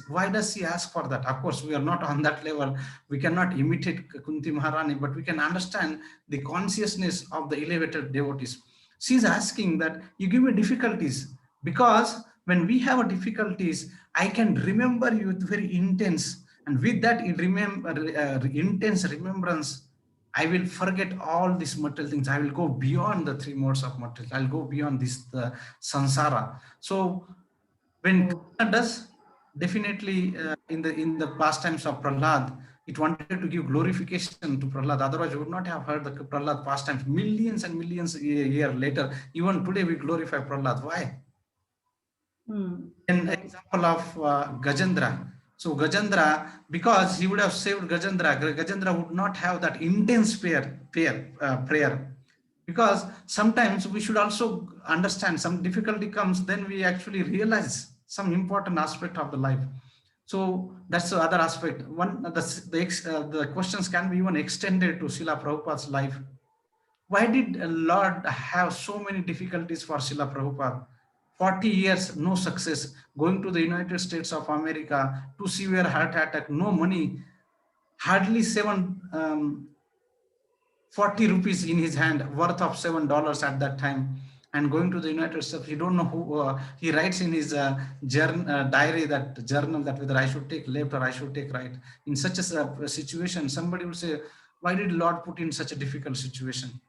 Why does she ask for that? Of course, we are not on that level. We cannot imitate Kunti Maharani, but we can understand the consciousness of the elevated devotees. She's asking that you give me difficulties. Because when we have a difficulties, I can remember you with very intense, and with that intense remembrance, I will forget all these material things. I will go beyond the three modes of material. I'll go beyond this the samsara. So when Oh. Krishna does, definitely in the pastimes of Prahlad, it wanted to give glorification to Prahlad. Otherwise, we would not have heard the Prahlad pastimes millions and millions a year later. Even today, we glorify Prahlad. Why? An Okay. example of Gajendra. So Gajendra, because he would have saved Gajendra, Gajendra would not have that intense prayer. Because sometimes we should also understand some difficulty comes, then we actually realize some important aspect of the life. So that's the other aspect. The questions can be even extended to Srila Prabhupada's life. Why did Lord have so many difficulties for Srila Prabhupada? 40 years, no success. Going to the United States of America, to severe heart attack, no money, hardly 40 rupees in his hand, worth of $7 at that time. And going to the United States, he don't know who. He writes in his diary, that journal, that whether I should take left or I should take right. In such a situation, somebody would say, why did Lord put in such a difficult situation?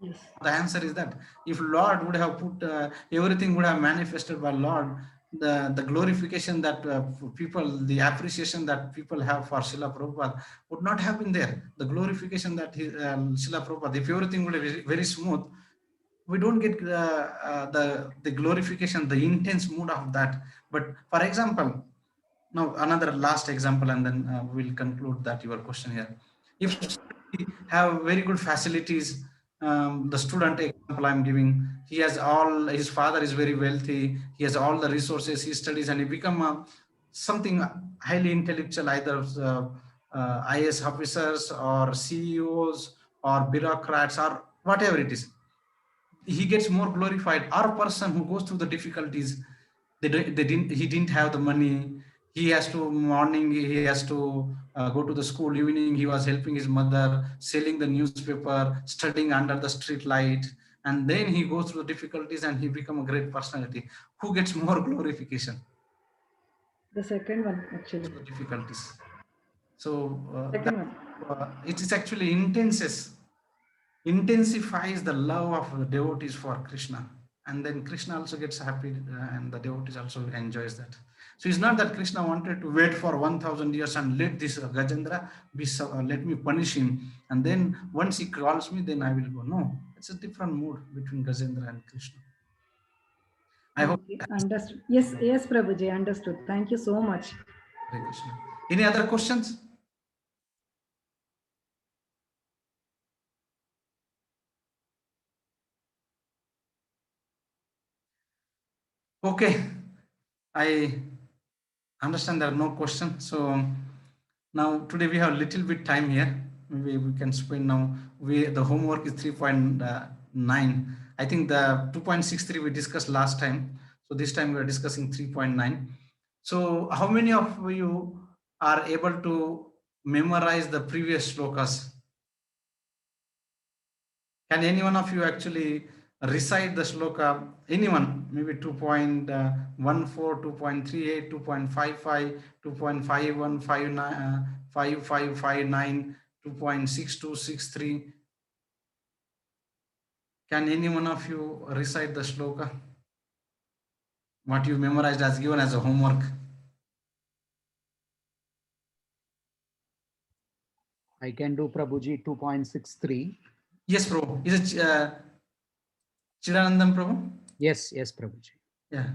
Yes. The answer is that if Lord would have put everything would have manifested by Lord, the glorification that people, the appreciation that people have for Srila Prabhupada would not have been there. The glorification that Srila Prabhupada, if everything would be very smooth, we don't get the glorification, the intense mood of that. But for example, now another last example, and then we'll conclude that your question here. If we have very good facilities, the student example I'm giving, he has all, his father is very wealthy, he has all the resources, he studies, and he become something highly intellectual, either IAS officers or CEOs or bureaucrats or whatever it is. He gets more glorified. Our person who goes through the difficulties, he didn't have the money. He has to morning, he has to go to the school. Evening, he was helping his mother, selling the newspaper, studying under the street light. And then he goes through the difficulties and he become a great personality. Who gets more glorification? The second one, actually. The difficulties. So Second one. it is actually intensifies the love of the devotees for Krishna, and then Krishna also gets happy, and the devotees also enjoys that. So it's not that Krishna wanted to wait for 1000 years and let this Gajendra be let me punish him, and then once he calls me, then I will go. No, it's a different mood between Gajendra and Krishna. I hope. Okay, understood. Yes, yes, Prabhuji, understood. Thank you so much. Hare Krishna. Any other questions? Okay, I understand there are no questions. So now today we have a little bit time here. Maybe we can spend now. The homework is 3.9. I think the 2.63 we discussed last time. So this time we are discussing 3.9. So how many of you are able to memorize the previous shlokas? Can any one of you actually recite the shloka? Anyone? Maybe 2.14, 2.38, 2.55, 2.51, 5559, 2.6263. Can any one of you recite the shloka? What you memorized as given as a homework? I can do Prabhuji 2.63. Yes, Prabhu. Is it Chidanandam, Prabhu? Yes, yes, Prabhuji. Yeah.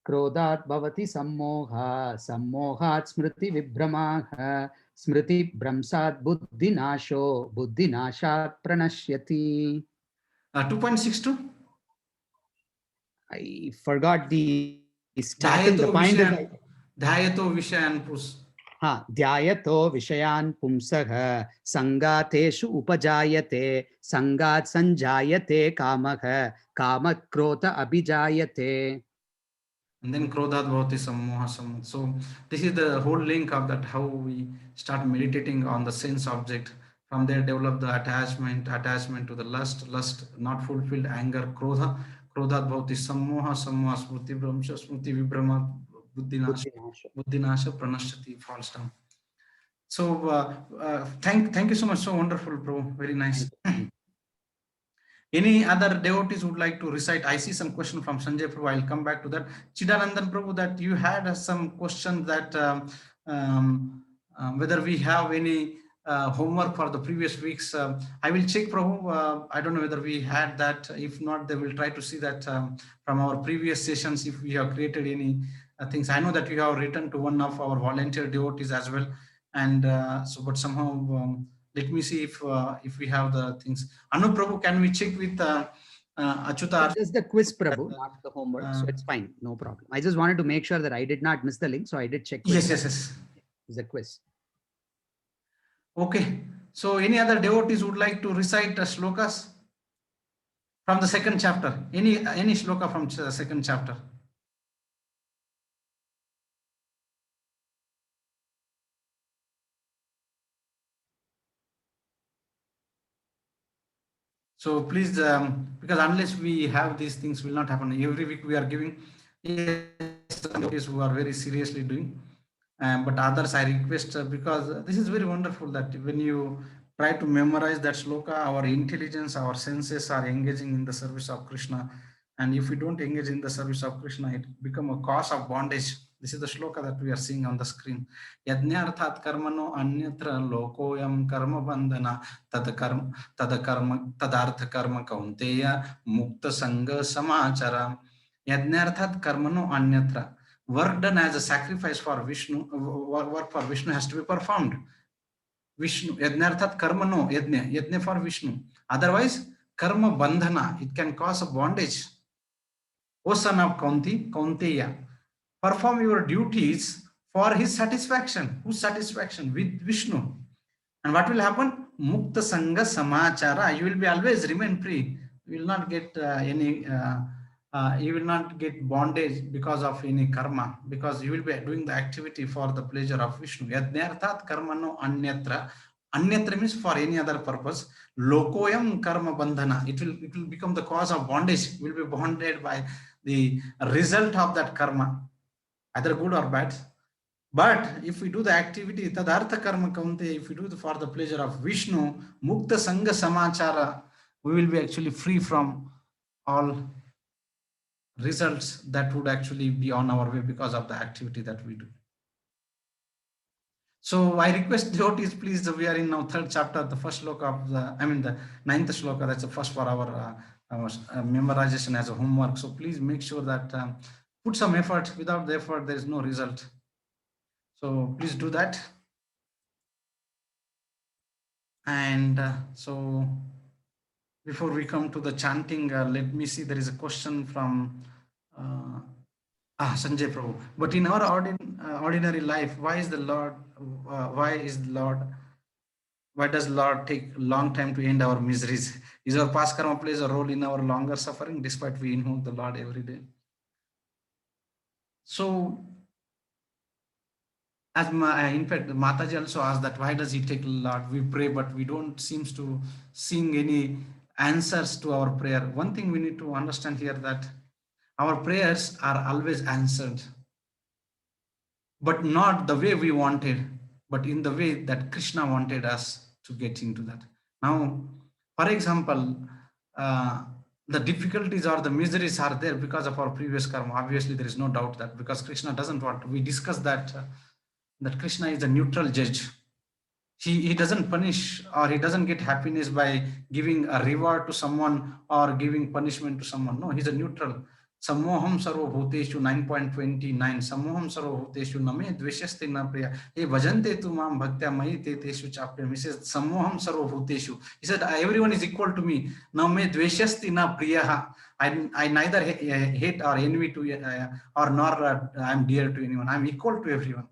क्रोधात् भवति सम्मोहः सम्मोहात् स्मृति विभ्रमाः स्मृति भ्रंशात् बुद्धिनाशो बुद्धिनाशात् प्रणश्यति 2.62. I forgot the starting the point. Dhyato Vishayan Pus. ध्यायतो विषयान् पुंसः संगातेषु उपजायते संगात् संजायते कामः कामः क्रोध अभिजायते. And then Krodhat Bhavati Sammoha Sammoha. So this is the whole link of that, how we start meditating on the sense object. From there develop the attachment to the lust not fulfilled, anger, Krodha Krodhat bhavati sammoha, sammoha smriti bhramsha, smriti vibhrama, buddhinasha, Buddhinasha. buddhinasha pranashyati, falls down. So thank you so much. So wonderful, bro. Very nice. Any other devotees would like to recite? I see some question from Sanjay Prabhu. I'll come back to that. Chidanandan Prabhu, that you had some questions that whether we have any homework for the previous weeks. I will check, Prabhu. I don't know whether we had that. If not, they will try to see that from our previous sessions, if we have created any things. I know that you have written to one of our volunteer devotees as well. And so, but somehow, let me see if we have the things. Anu Prabhu, can we check with Achyuta? Just the quiz, Prabhu, not the homework. So it's fine. No problem. I just wanted to make sure that I did not miss the link. So I did check. Yes. It's a quiz. Okay. So any other devotees would like to recite shlokas from the second chapter? Any shloka from the second chapter? So please, because unless we have these things, will not happen. Every week we are giving. Yes, who are very seriously doing, but others I request, because this is very wonderful that when you try to memorize that shloka, our intelligence, our senses are engaging in the service of Krishna. And if we don't engage in the service of Krishna, it become a cause of bondage. This is the shloka that we are seeing on the screen. Yajnarthat karmano anyatra lokoyam karma bandhana tadartha karma kaunteya mukta sangha samachara. Yajnarthat karmano anyatra. Work done as a sacrifice for Vishnu, work for Vishnu has to be performed. Vishnu, yajnarthat karmano, yajna for Vishnu. Otherwise, karma bandhana, it can cause a bondage. O son of Kaunteya, perform your duties for his satisfaction. Whose satisfaction? With Vishnu. And what will happen? Mukta Sangha Samachara. You will be always remain free. You will not get you will not get bondage because of any karma, because you will be doing the activity for the pleasure of Vishnu. Yadnyarthat karmano anyatra. Anyatra means for any other purpose. Lokoyam karma bandhana. It will become the cause of bondage. You will be bonded by the result of that karma, either good or bad. But if we do the activity, tadartha karma kaunte, if we do for the pleasure of Vishnu, mukta sangha samachara, we will be actually free from all results that would actually be on our way because of the activity that we do. So I request devotees, please, we are in now third chapter, the first shloka of the ninth shloka, that's the first for our memorization as a homework. So please make sure that put some effort. Without the effort, there is no result. So please do that. And so before we come to the chanting, let me see, there is a question from Sanjay Prabhu. But in our ordinary life, why does Lord take long time to end our miseries? Is our past karma plays a role in our longer suffering despite we invoke the Lord every day? So, as in fact, Mataji also asked that why does he take Lord? We pray, but we don't seems to seeing any answers to our prayer. One thing we need to understand here, that our prayers are always answered, but not the way we wanted, but in the way that Krishna wanted us to get into that. Now, for example, the difficulties or the miseries are there because of our previous karma. Obviously, there is no doubt that, because Krishna doesn't want. We discussed that that Krishna is a neutral judge. He doesn't punish, or he doesn't get happiness by giving a reward to someone or giving punishment to someone. No, he's a neutral. Sammoham sarva bhuteshu 9.29. Sammoham sarva bhuteshu name dveshyaste na priya. He bhajante tu mam bhaktya mayi te teshu chapyam. He says sammoham sarva bhuteshu. He said everyone is equal to me. Now me dveshyaste na priya. I neither hate or envy to or nor I'm dear to anyone. I'm equal to everyone.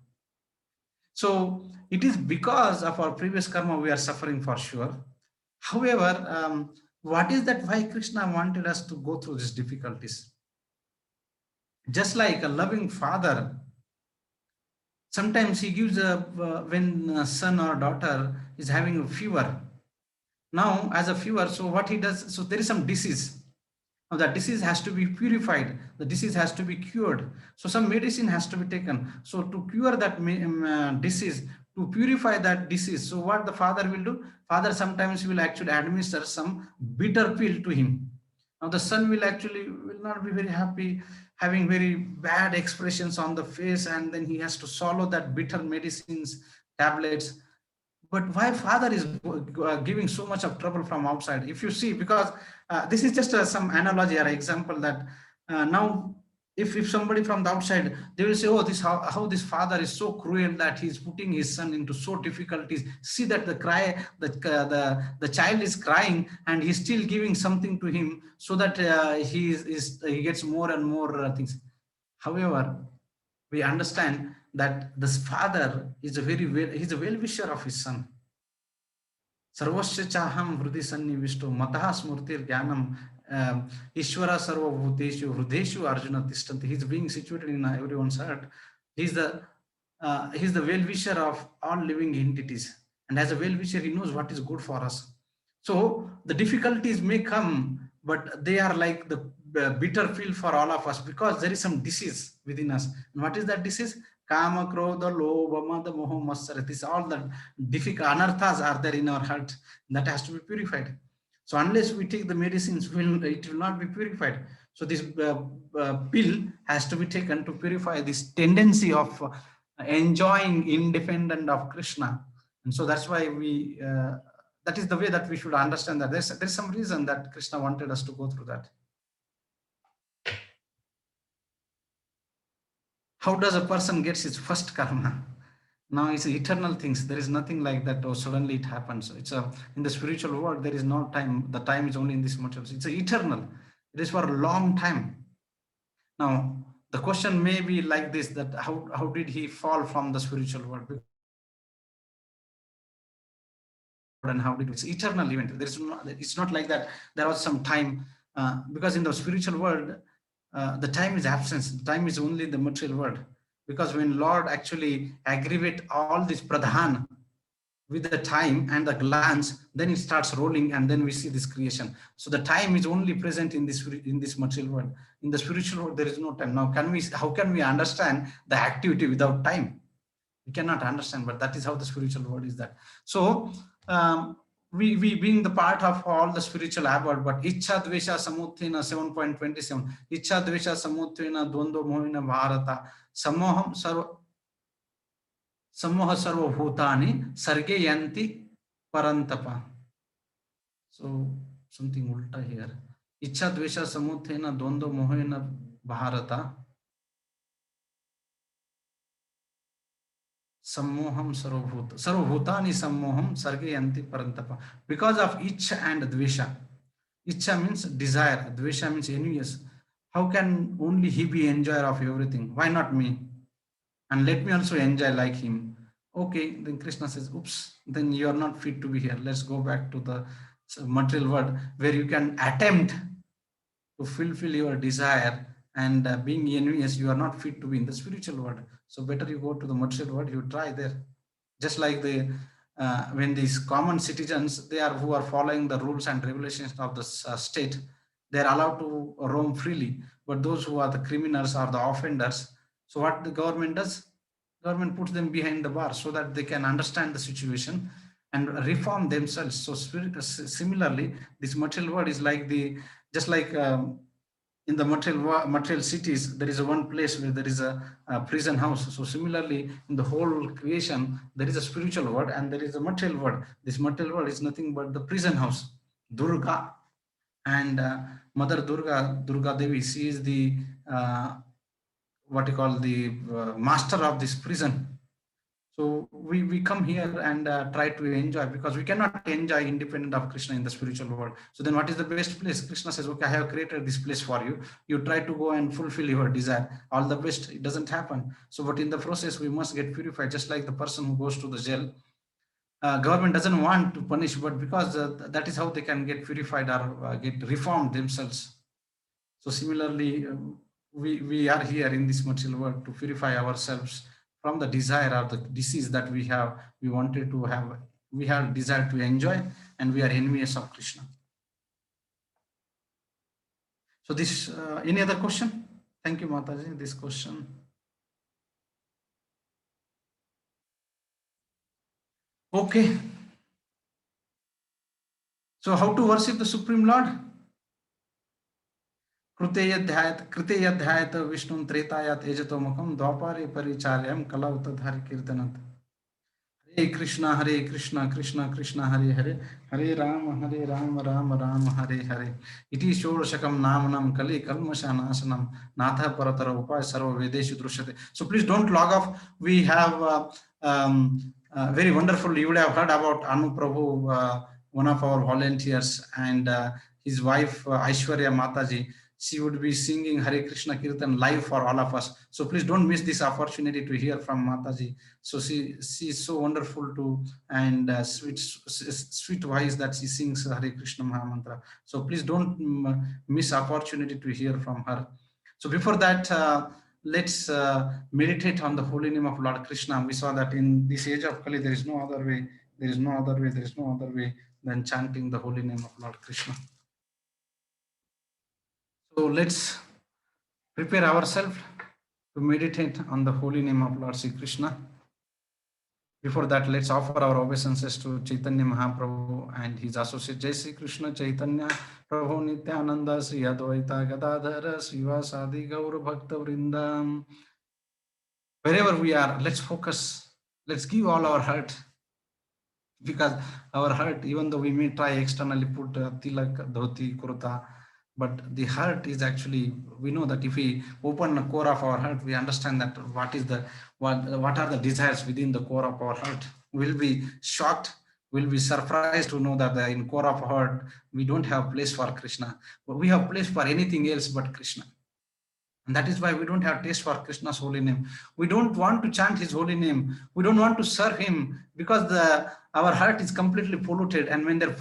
So it is because of our previous karma we are suffering for sure. However, what is that why Krishna wanted us to go through these difficulties? Just like a loving father, sometimes he gives when a son or daughter is having a fever. Now, as a fever, so what he does, so there is some disease. Now that disease has to be purified, the disease has to be cured. So some medicine has to be taken. So to cure that disease, to purify that disease, so what the father will do? Father sometimes will actually administer some bitter pill to him. Now the son will not be very happy, having very bad expressions on the face, and then he has to swallow that bitter medicines, tablets. But why father is giving so much of trouble from outside? If you see, because this is just some analogy or example that now if somebody from the outside, they will say, oh, this how this father is so cruel that he's putting his son into so difficulties. See that the child is crying and he's still giving something to him so that he gets more and more things. However, we understand that this father is he's a well-wisher of his son. सर्वस्य चाहम हृदय सन्निविष्टो मतः स्मृतिर ज्ञानम ईश्वर सर्वभूतेषु हृदयेषु अर्जुन तिष्ठन्ति. He is being situated in everyone's heart. He is the well-wisher of all living entities, and as a well-wisher he knows what is good for us. So the difficulties may come, but they are like the bitter pill for all of us, because there is some disease within us. And what is that disease? Kama, Krodha, Lobha, Mada, Moha, Matsara. This all the difficult anarthas are there in our heart that has to be purified. So unless we take the medicines, it will not be purified. So this pill has to be taken to purify this tendency of enjoying independent of Krishna. And so that's why we that is the way that we should understand that there's some reason that Krishna wanted us to go through that. How does a person gets his first karma? Now it's eternal things. There is nothing like that, or suddenly it happens. It's in the spiritual world, there is no time. The time is only in this material. It's eternal. It is for a long time. Now, the question may be like this, that how did he fall from the spiritual world? And how did it's eternal event? There is it's not like that. There was some time, because in the spiritual world, the time is absence. The time is only the material world. Because when Lord actually aggravate all this pradhan with the time and the glance, then it starts rolling, and then we see this creation. So the time is only present in this material world. In the spiritual world, there is no time. Now, how can we understand the activity without time? We cannot understand, but that is how the spiritual world is that. So we being the part of all the spiritual abode, but Ichha Dvesha Samuthena 7.27, Ichha Dvesha Samuthena Dvondo Mohina Bharata Samoha Sarva Bhutani Sarge Yanti Parantapa. So something ulta here. Ichha Dvesha Samuthena Dvondo Mohina Bharata Sammoham Sarvabhutani Sammoham Sargayanti Parantapa. Because of Ichha and Dvesha. Ichha means desire, Dvesha means envious. How can only he be enjoyer of everything? Why not me? And let me also enjoy like him. Okay, then Krishna says, oops, then you are not fit to be here. Let's go back to the material world where you can attempt to fulfill your desire, and being envious, you are not fit to be in the spiritual world. So better you go to the material world, you try there. Just like when these common citizens, who are following the rules and regulations of the state, they are allowed to roam freely. But those who are the criminals or the offenders, so what the government does? Government puts them behind the bar so that they can understand the situation and reform themselves. So similarly, this material world is like just like in the material cities, there is one place where there is a prison house. So similarly, in the whole creation, there is a spiritual world and there is a material world. This material world is nothing but the prison house, Durga. And Mother Durga Devi, she is the what you call the master of this prison. So we come here and try to enjoy, because we cannot enjoy independent of Krishna in the spiritual world. So then what is the best place? Krishna says, okay, I have created this place for you. You try to go and fulfill your desire. All the best. It doesn't happen. So, but in the process, we must get purified, just like the person who goes to the jail. Government doesn't want to punish, but because that is how they can get purified or get reformed themselves. So similarly, we are here in this material world to purify ourselves from the desire or the disease that we have. We have desire to enjoy, and we are envious of Krishna. So this, any other question? Thank you, Mataji, this question. Okay. So how to worship the Supreme Lord? कृते यध्यायत विष्णु त्रेतायात एजतोमुखम द्वापारे परिचार्यम कलावतधारि कीर्तनत। हरे कृष्णा कृष्ण कृष्ण हरे हरे, हरे राम राम राम हरे हरे। इति षोडशकं नामनं कलि कल्मषनाशनं नाथ परतर उपाय सर्व वेदेषु दृश्यते। So please don't log off. We have very wonderful, you would have heard about Anu Prabhu, one of our volunteers, and his wife Aishwarya Mataji. She would be singing Hare Krishna Kirtan live for all of us. So please don't miss this opportunity to hear from Mataji. So she is so wonderful too, and sweet voice that she sings Hare Krishna Mahamantra. So please don't miss opportunity to hear from her. So before that, let's meditate on the holy name of Lord Krishna. We saw that in this age of Kali, there is no other way. There is no other way. There is no other way than chanting the holy name of Lord Krishna. So let's prepare ourselves to meditate on the holy name of Lord Sri Krishna. Before that, let's offer our obeisances to Chaitanya Mahaprabhu and his associate Jai Sri Krishna Chaitanya Prabhu Nityananda Sri Advaita Gadadhara Srivasadi Gaura Bhakta Vrindam. Wherever we are, let's focus. Let's give all our heart, because our heart, even though we may try externally put tilak, dhoti, kurta, but the heart is actually, we know that if we open the core of our heart, we understand that what are the desires within the core of our heart. We'll be shocked, we'll be surprised to know that in core of our heart, we don't have place for Krishna, but we have place for anything else but Krishna. And that is why we don't have taste for Krishna's holy name. We don't want to chant his holy name. We don't want to serve him, because our heart is completely polluted. And when the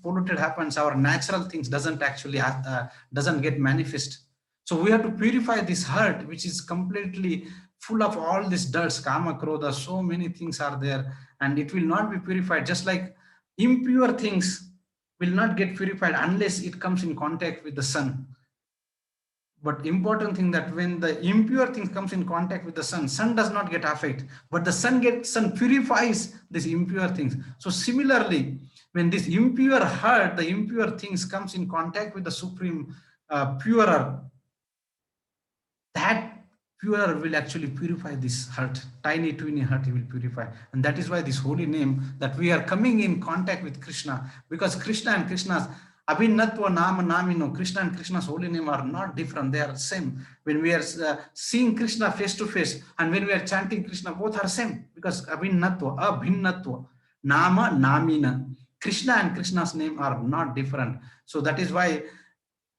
polluted happens, our natural things doesn't actually doesn't get manifest. So we have to purify this heart, which is completely full of all these dirts, kama, krodha, so many things are there, and it will not be purified. Just like impure things will not get purified unless it comes in contact with the sun. But important thing that when the impure thing comes in contact with the sun does not get affected, but the sun purifies these impure things. So similarly, when this impure heart, the impure things comes in contact with the supreme purer, that purer will actually purify this heart, tiny heart he will purify. And that is why this holy name, that we are coming in contact with Krishna, because Krishna and Krishna's Abhinatva Nama Namino, Krishna and Krishna's holy name are not different, they are same. When we are seeing Krishna face to face and when we are chanting Krishna, both are same, because Abhinatva, Nama Namina, Krishna and Krishna's name are not different. So that is why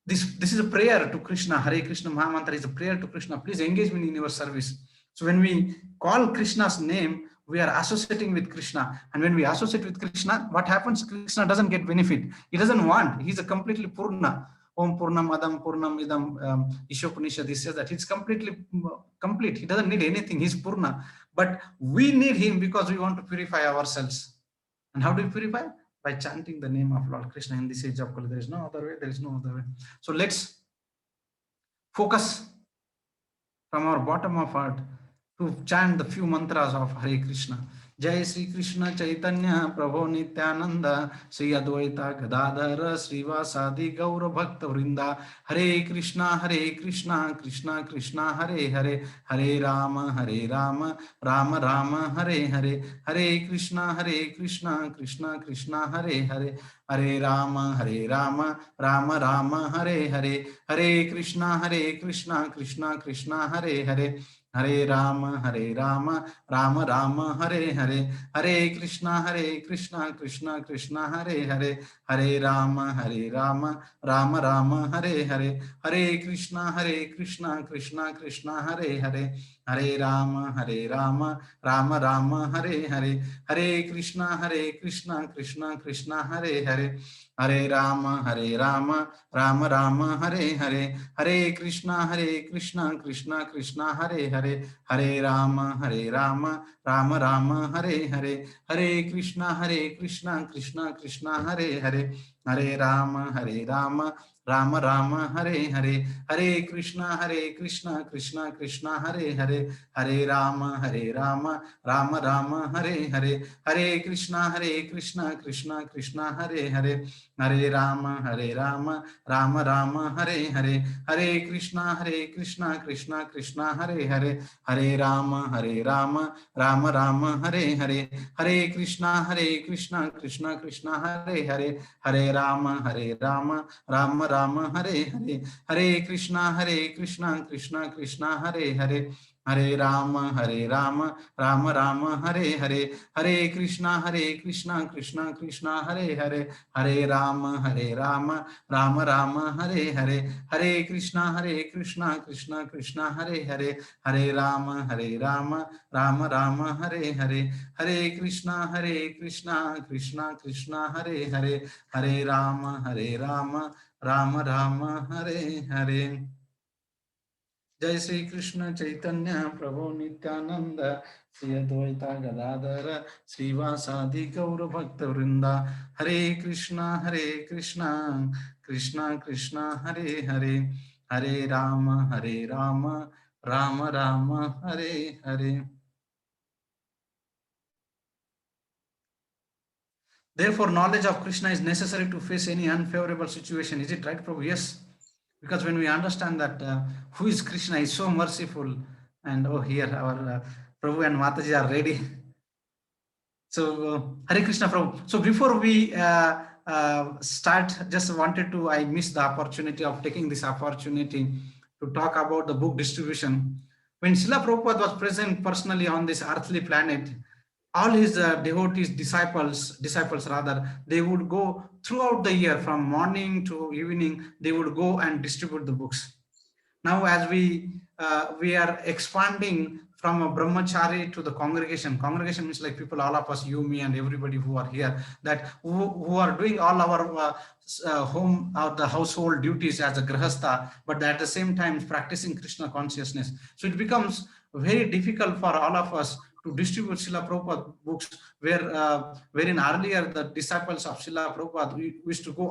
this is a prayer to Krishna. Hare Krishna Mahamantra is a prayer to Krishna. Please engage me in your service. So when we call Krishna's name, we are associating with Krishna. And when we associate with Krishna, what happens? Krishna doesn't get benefit. He doesn't want. He's a completely Purna. Om Purnam Adam Purnam Idam Ishopanishad. He says that he's completely complete. He doesn't need anything. He's Purna. But we need him because we want to purify ourselves. And how do we purify? By chanting the name of Lord Krishna in this age of Kali. There is no other way. There is no other way. So let's focus from our bottom of heart to chant the few mantras of Hare Krishna. Jai Sri Krishna Chaitanya Prabhu Nityananda Sri Advaita Gadadhara Srivasadi Gaura Bhakta Vrinda. Hare Krishna Krishna Krishna Hare Hare, Hare Rama Rama Rama Hare Hare, Hare Krishna Krishna Krishna Hare Hare, Hare Rama Rama Rama Hare Hare, Hare Krishna Krishna Krishna Hare Hare, Hare Rama Rama Rama Hare Hare, Hare Krishna Krishna Krishna Hare Hare, Hare Rama Rama Rama Hare Hare, Hare Krishna Krishna Krishna Hare Hare, Hare Rama Rama Rama Hare Hare, Hare Krishna Krishna Hare Hare, Hare Rama Rama Rama Hare Hare, Hare Krishna Krishna Hare Hare, Hare Rama Rama Rama Hare Hare, Hare Krishna Krishna Krishna Hare Hare, Hare Rama, Rama Rama, Hare Hare, Hare Krishna, Krishna Krishna, Hare Hare, Hare Rama, Rama Rama, Hare Hare, Hare Krishna, Krishna Krishna, Hare Hare, Hare Rama, Rama Rama, Hare Hare, Hare Krishna, Krishna Krishna, Hare Hare, Hare Rama, Rama Rama, Hare Hare, Hare Krishna, Krishna Krishna, Hare Hare, Hare Rama, Rama Rama, Hare Hare, Hare Krishna, Krishna Krishna, Hare Hare, Hare Rama, Rama Rama, Hare Hare, Hare Krishna, Krishna Krishna, Hare Hare, Hare Rama, Rama Rama, Hare Hare, Hare Krishna, Krishna Krishna, Hare Hare, Hare Rama, Rama Rama, Hare Hare, Hare Krishna, Krishna Krishna, Hare Hare, Hare Rama, Rama Rama, Hare Hare. Jai Sri Krishna Chaitanya Prabhu Nityananda Sri Advaita Gadadhara Srivasadi Gaura Bhakta Vrinda. Hare Krishna, Krishna Krishna, Hare Hare, Hare Rama, Rama Rama, Hare Hare. Therefore, knowledge of Krishna is necessary to face any unfavorable situation. Is it right, Prabhu? Yes. Because when we understand that who is Krishna, is so merciful, and oh, here our Prabhu and Mataji are ready. So, Hare Krishna, Prabhu. So, before we start, just wanted to, I missed the opportunity of taking this opportunity to talk about the book distribution. When Srila Prabhupada was present personally on this earthly planet, all his devotees, disciples rather, they would go throughout the year from morning to evening, they would go and distribute the books. Now, as we are expanding from a brahmachari to the congregation means like people, all of us, you, me, and everybody who are here, that who are doing all our home or the household duties as a grahastha, but at the same time practicing Krishna consciousness. So it becomes very difficult for all of us to distribute Srila Prabhupada books, wherein earlier the disciples of Srila Prabhupada we used to go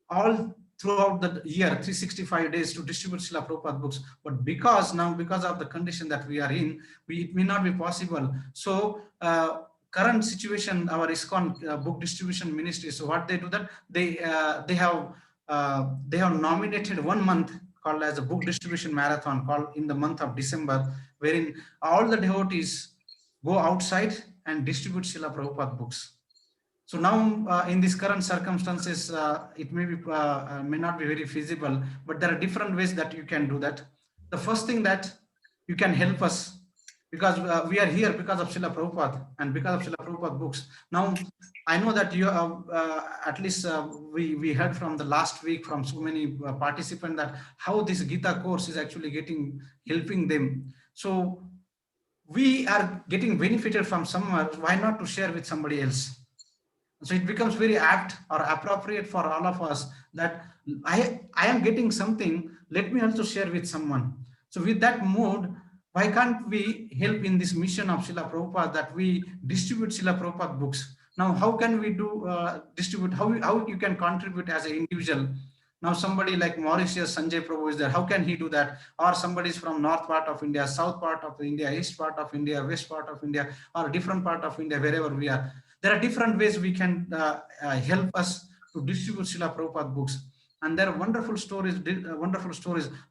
all throughout the year, 365 days, to distribute Srila Prabhupada books. But because of the condition that we are in, it may not be possible. So current situation, our ISKCON book distribution ministry, so what they do, that they have nominated 1 month called as a book distribution marathon, called in the month of December, wherein all the devotees go outside and distribute Srila Prabhupada books. So now in these current circumstances, it may not be very feasible, but there are different ways that you can do that. The first thing that you can help us, because we are here because of Srila Prabhupada and because of Srila Prabhupada books. Now, I know that you at least we heard from the last week from so many participants that how this Gita course is actually helping them. So we are getting benefited from somewhere, why not to share with somebody else? So it becomes very apt or appropriate for all of us that I am getting something, let me also share with someone. So with that mood, why can't we help in this mission of Srila Prabhupada, that we distribute Srila Prabhupada books? Now, how can we do distribute, how you can contribute as an individual? Now somebody like Mauritius, Sanjay Prabhu is there. How can he do that? Or somebody is from north part of India, south part of India, east part of India, west part of India, or a different part of India, wherever we are. There are different ways we can help us to distribute Srila Prabhupada books. And there are wonderful stories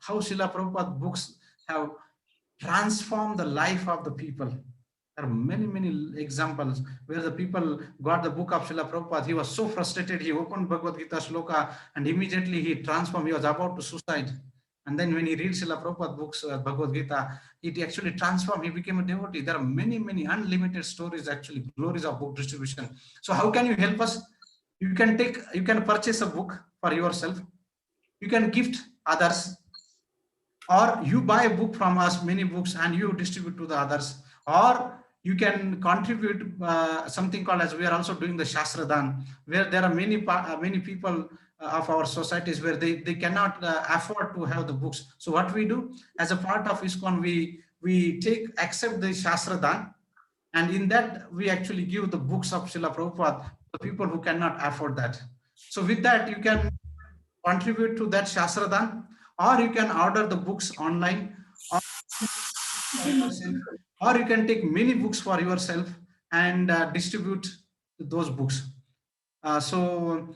how Srila Prabhupada books have transformed the life of the people. There are many examples where the people got the book of Srila Prabhupada. He was so frustrated, he opened Bhagavad Gita shloka and immediately he transformed. He was about to suicide. And then when he reads Srila Prabhupada books, Bhagavad Gita, it actually transformed. He became a devotee. There are many unlimited stories, actually, glories of book distribution. So how can you help us? You can purchase a book for yourself. You can gift others, or you buy a book from us, many books, and you distribute to the others, or you can contribute something called as, we are also doing the Shastradan, where there are many people of our societies where they cannot afford to have the books. So what we do as a part of ISKCON, we accept the Shastradan, and in that we actually give the books of Srila Prabhupada to the people who cannot afford that. So with that, you can contribute to that Shastradhan, or you can order the books online, or or you can take many books for yourself and distribute those books. Mrutyunjay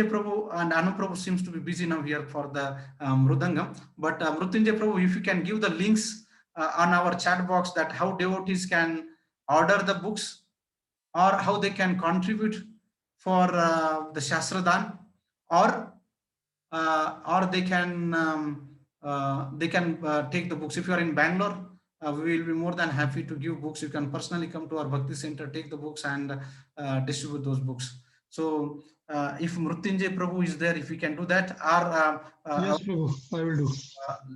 Prabhu and Anu Prabhu seems to be busy now here for the Mrudangam. But Mrutyunjay Prabhu, if you can give the links on our chat box, that how devotees can order the books or how they can contribute for the Shastradhan, or they can take the books. If you are in Bangalore, we will be more than happy to give books. You can personally come to our Bhakti Center, take the books and distribute those books. So if Mrutyunjay Prabhu is there, if we can do that, or yes, Prabhu, I will do.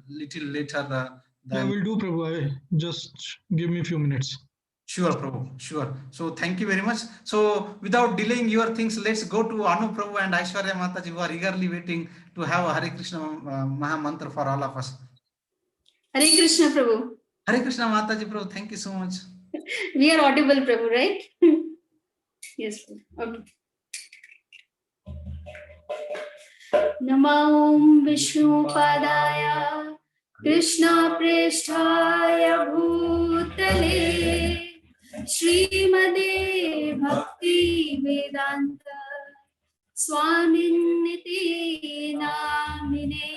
Little later. I will do, Prabhu. Just give me a few minutes. Sure, Prabhu, sure. So thank you very much. So without delaying your things, let's go to Anu Prabhu and Aishwarya Mataji, who are eagerly waiting to have a Hare Krishna Maha Mantra for all of us. Hare Krishna, Prabhu. Hare Krishna Mataji, Prabhu, thank you so much. We are audible, Prabhu, right? Yes, Prabhu. Okay. Namo Vishnu Padaya Krishna Preshthaya Bhutale Srimade Bhakti Vedanta Swaminiti Namine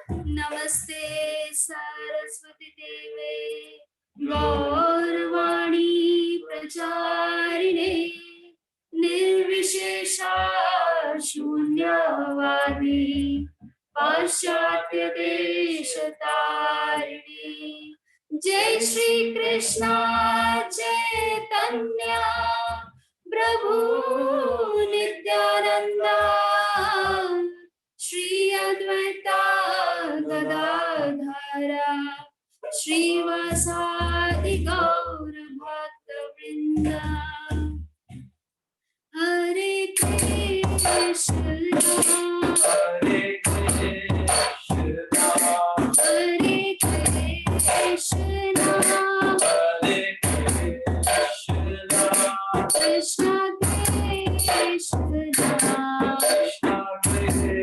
Namaste Saraswati Deve Gaurvani Pracharine Nirvishesha Shunyavadi Paschatya Deshatarine Jai Shri Krishna Chaitanya Prabhu Nityananda Shri Advaita Gadadhara Shri Vasadi Gaura Bhakta Vrinda Hare Krishna Hare Krishna Hare Krishna Krishna Krishna Hare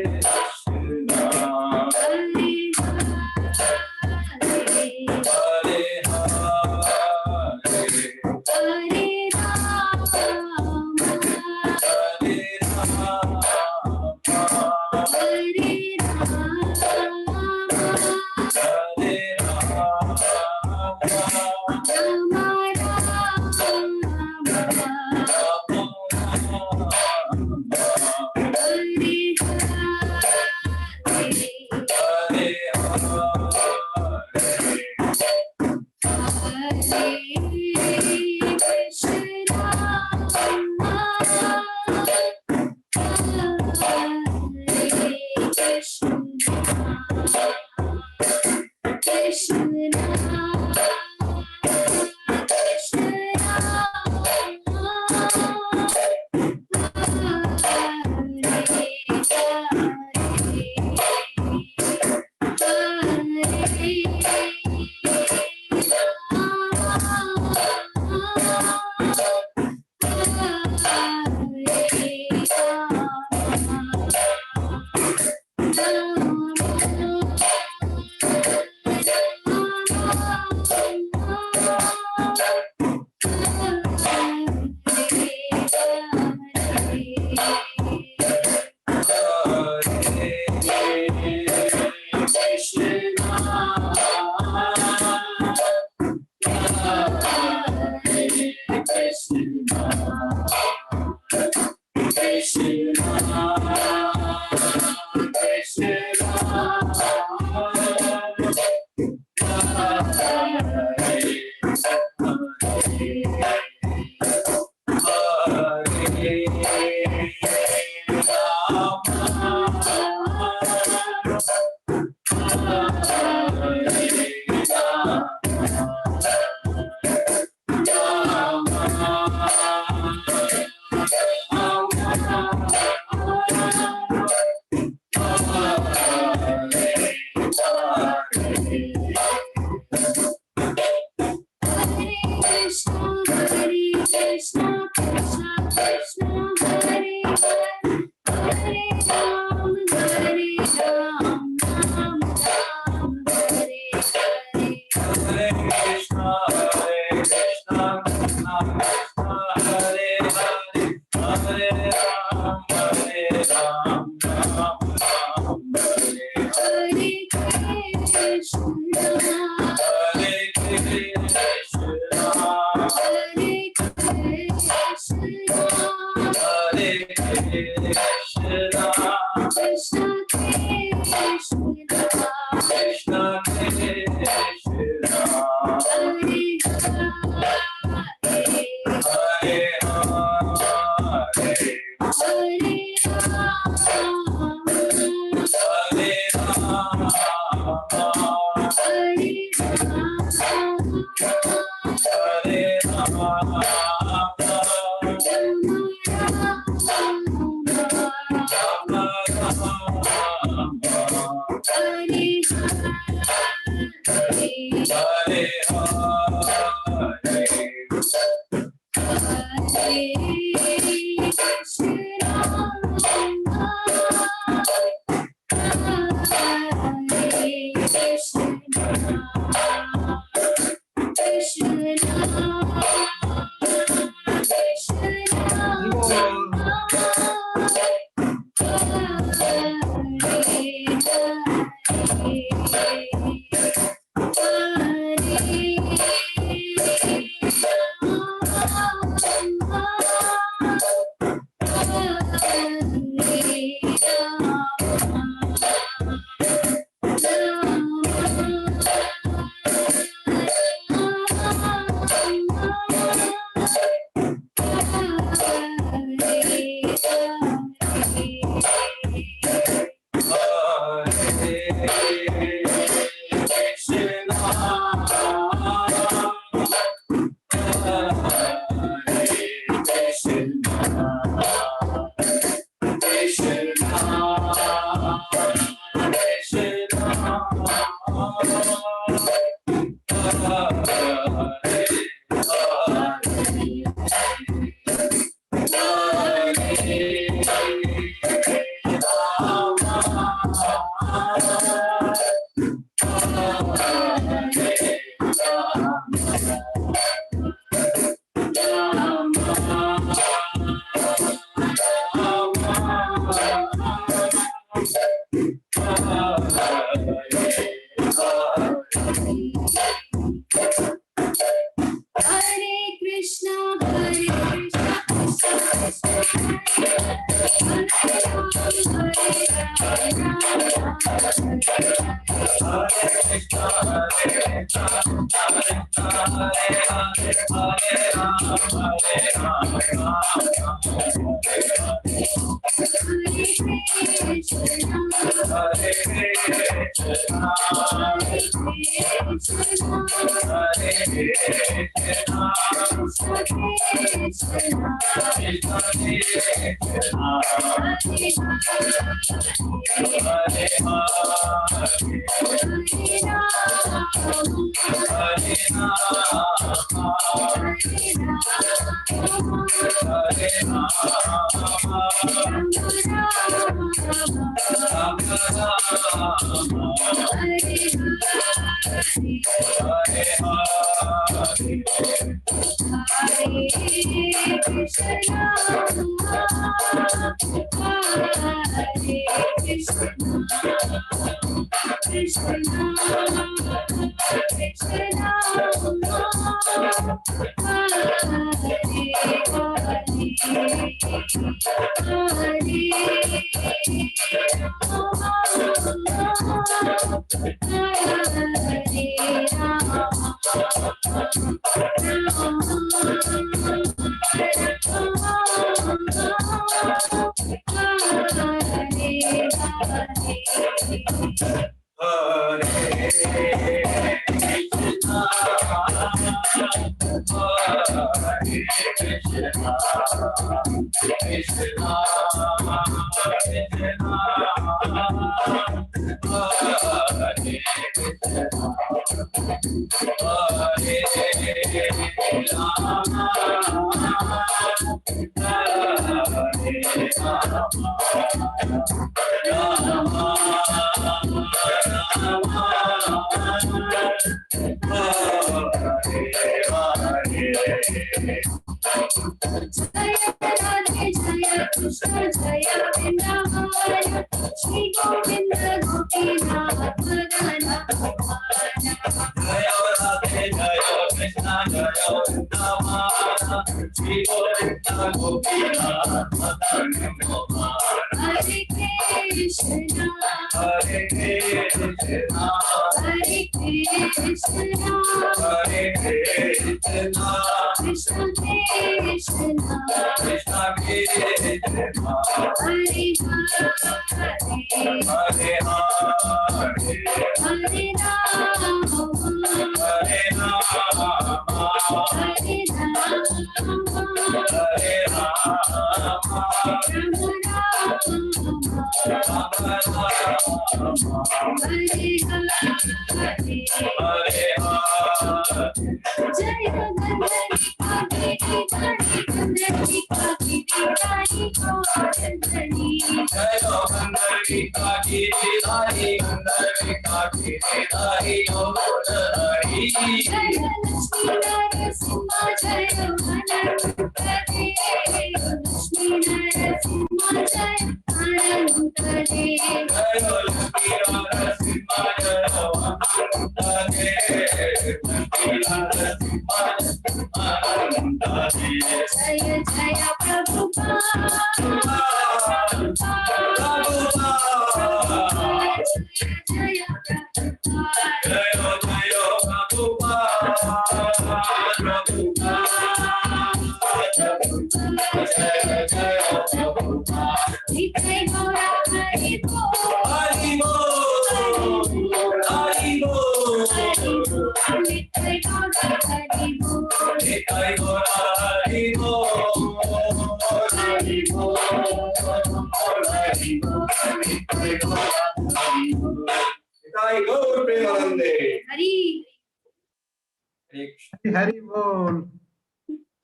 Hari Bol.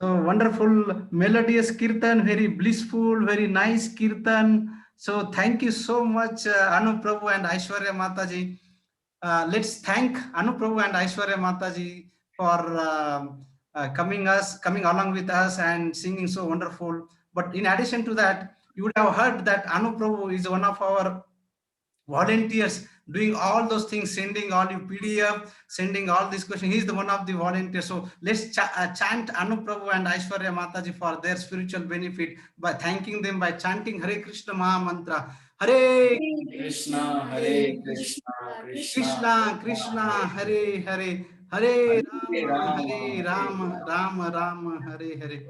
So wonderful, melodious kirtan, very blissful, very nice kirtan. So thank you so much, Anu Prabhu and Aishwarya Mataji. Let's thank Anu Prabhu and Aishwarya Mataji for coming along with us and singing so wonderful. But in addition to that, you would have heard that Anu Prabhu is one of our volunteers doing all those things, sending all your PDF, sending all these questions. He's the one of the volunteers. So let's chant Anu Prabhu and Aishwarya Mataji for their spiritual benefit by thanking them by chanting Hare Krishna Maha Mantra. Hare Krishna, Hare Krishna, Krishna Krishna Hare Hare, Hare Rama, Rama Rama Hare Hare.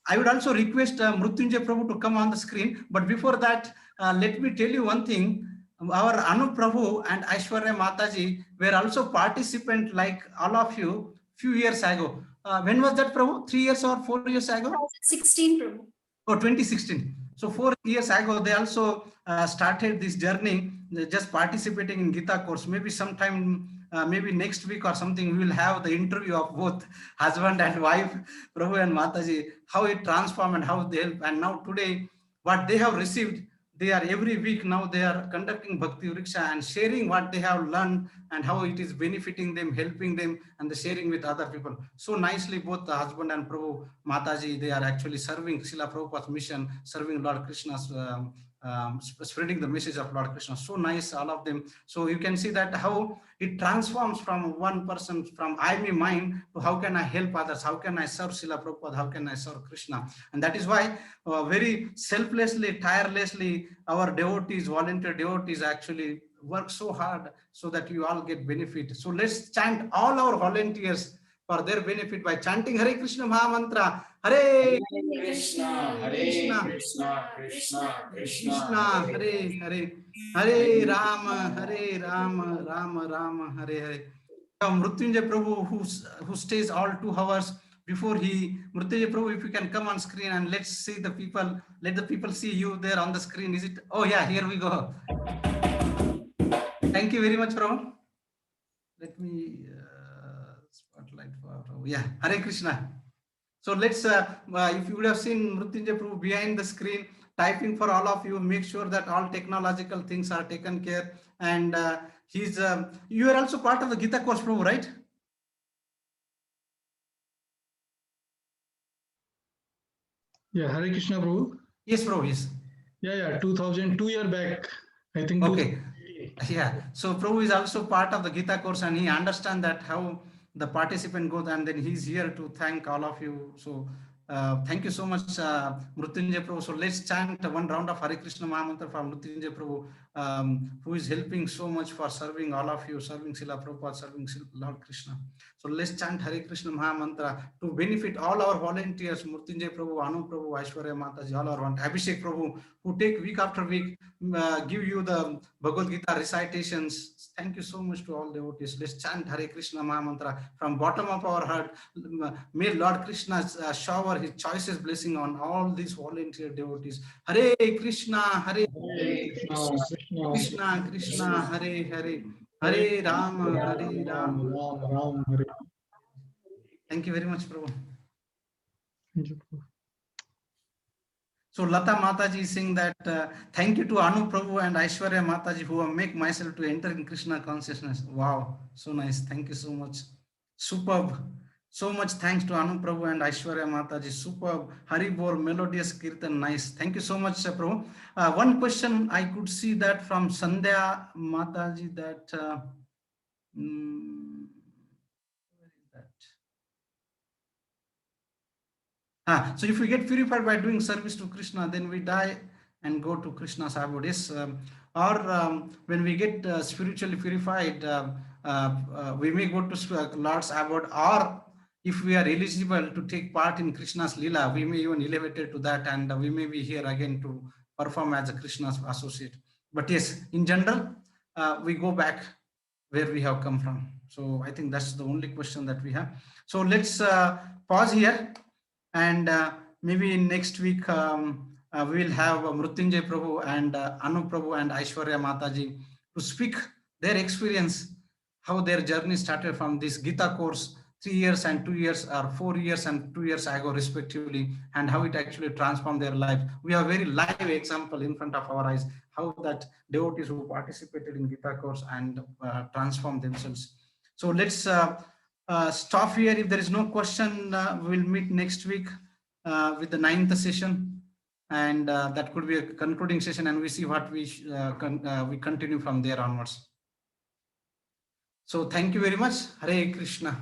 I would also request Mrutyunjay Prabhu to come on the screen. But before that, let me tell you one thing. Our Anu Prabhu and Aishwarya Mataji were also participant like all of you few years ago. When was that, Prabhu? 3 years or 4 years ago? 16, Prabhu. Oh, 2016. So 4 years ago, they also started this journey, just participating in Gita course. Maybe sometime, maybe next week or something, we will have the interview of both husband and wife, Prabhu and Mataji, how it transformed and how they help. And now today, what they have received, they are every week now they are conducting Bhakti Vriksha and sharing what they have learned and how it is benefiting them, helping them, and the sharing with other people. So nicely, both the husband and Prabhu Mataji, they are actually serving Srila Prabhupada's mission, serving Lord Krishna's, spreading the message of Lord Krishna. So nice, all of them. So you can see that how it transforms from one person, from I, me, mine, to how can I help others? How can I serve Srila Prabhupada? How can I serve Krishna? And that is why very selflessly, tirelessly, our devotees, volunteer devotees actually work so hard so that you all get benefit. So let's chant all our volunteers for their benefit by chanting Hare Krishna Maha Mantra. Hare Krishna, Hare Krishna, Krishna Krishna, Hare Hare, Hare Rama, Rama Rama, Hare Hare. Mrutyunjay Prabhu, who stays all 2 hours before Mrutyunjay Prabhu, if you can come on screen and let's see the people, let the people see you there on the screen. Is it? Oh yeah, here we go. Thank you very much, Prabhu. Let me spotlight for Prabhu. Yeah, Hare Krishna. So let's, if you would have seen Mrutyunjay Prabhu behind the screen, typing for all of you, make sure that all technological things are taken care. And you are also part of the Gita course, Prabhu, right? Yeah, Hare Krishna, Prabhu. Yes, Prabhu, yes. Yeah, 2002 year back, I think. Okay. Yeah. So Prabhu is also part of the Gita course and he understands that how the participant goes, and then he's here to thank all of you. So Thank you so much, Mrutyunjay Prabhu. So let's chant one round of Hare Krishna Mahamantra from Mrutyunjay Prabhu, who is helping so much for serving all of you, serving Srila Prabhupada, serving Lord Krishna. So let's chant Hare Krishna Mahamantra to benefit all our volunteers, Mrutyunjay Prabhu, Anu Prabhu, Aishwarya Mataji, all our Abhishek Prabhu, who take week after week, give you the Bhagavad Gita recitations. Thank you so much to all devotees. Let's chant Hare Krishna Mahamantra from bottom of our heart. May Lord Krishna shower his choicest blessing on all these volunteer devotees. Hare Krishna, Hare Krishna, Krishna, Hare Hare, Hare Rama, Hare Rama. Hare. Thank you very much, Prabhu. Thank you, Prabhu. So Lata Mataji is saying that thank you to Anu Prabhu and Aishwarya Mataji who have make myself to enter in Krishna consciousness. Wow, so nice. Thank you so much. Superb. So much thanks to Anu Prabhu and Aishwarya Mataji. Superb. Hari Bol, melodious Kirtan. Nice. Thank you so much, Prabhu. One question I could see that from Sandhya Mataji that where is that? So if we get purified by doing service to Krishna, then we die and go to Krishna's abode. Yes, when we get spiritually purified, we may go to Lord's abode, or if we are eligible to take part in Krishna's Leela, we may even elevated to that, and we may be here again to perform as a Krishna's associate. But yes, in general, we go back where we have come from. So I think that's the only question that we have. So let's pause here. And maybe next week we will have Mrutyunjay Prabhu and Anu Prabhu and Aishwarya Mataji to speak their experience, how their journey started from this Gita course 3 years and 2 years, or 4 years and 2 years ago respectively, and how it actually transformed their life. We have a very live example in front of our eyes, how that devotees who participated in Gita course and transformed themselves. So let's stop here. If there is no question, we'll meet next week with the 9th session, and that could be a concluding session, and we see what we continue from there onwards. So thank you very much. Hare Krishna.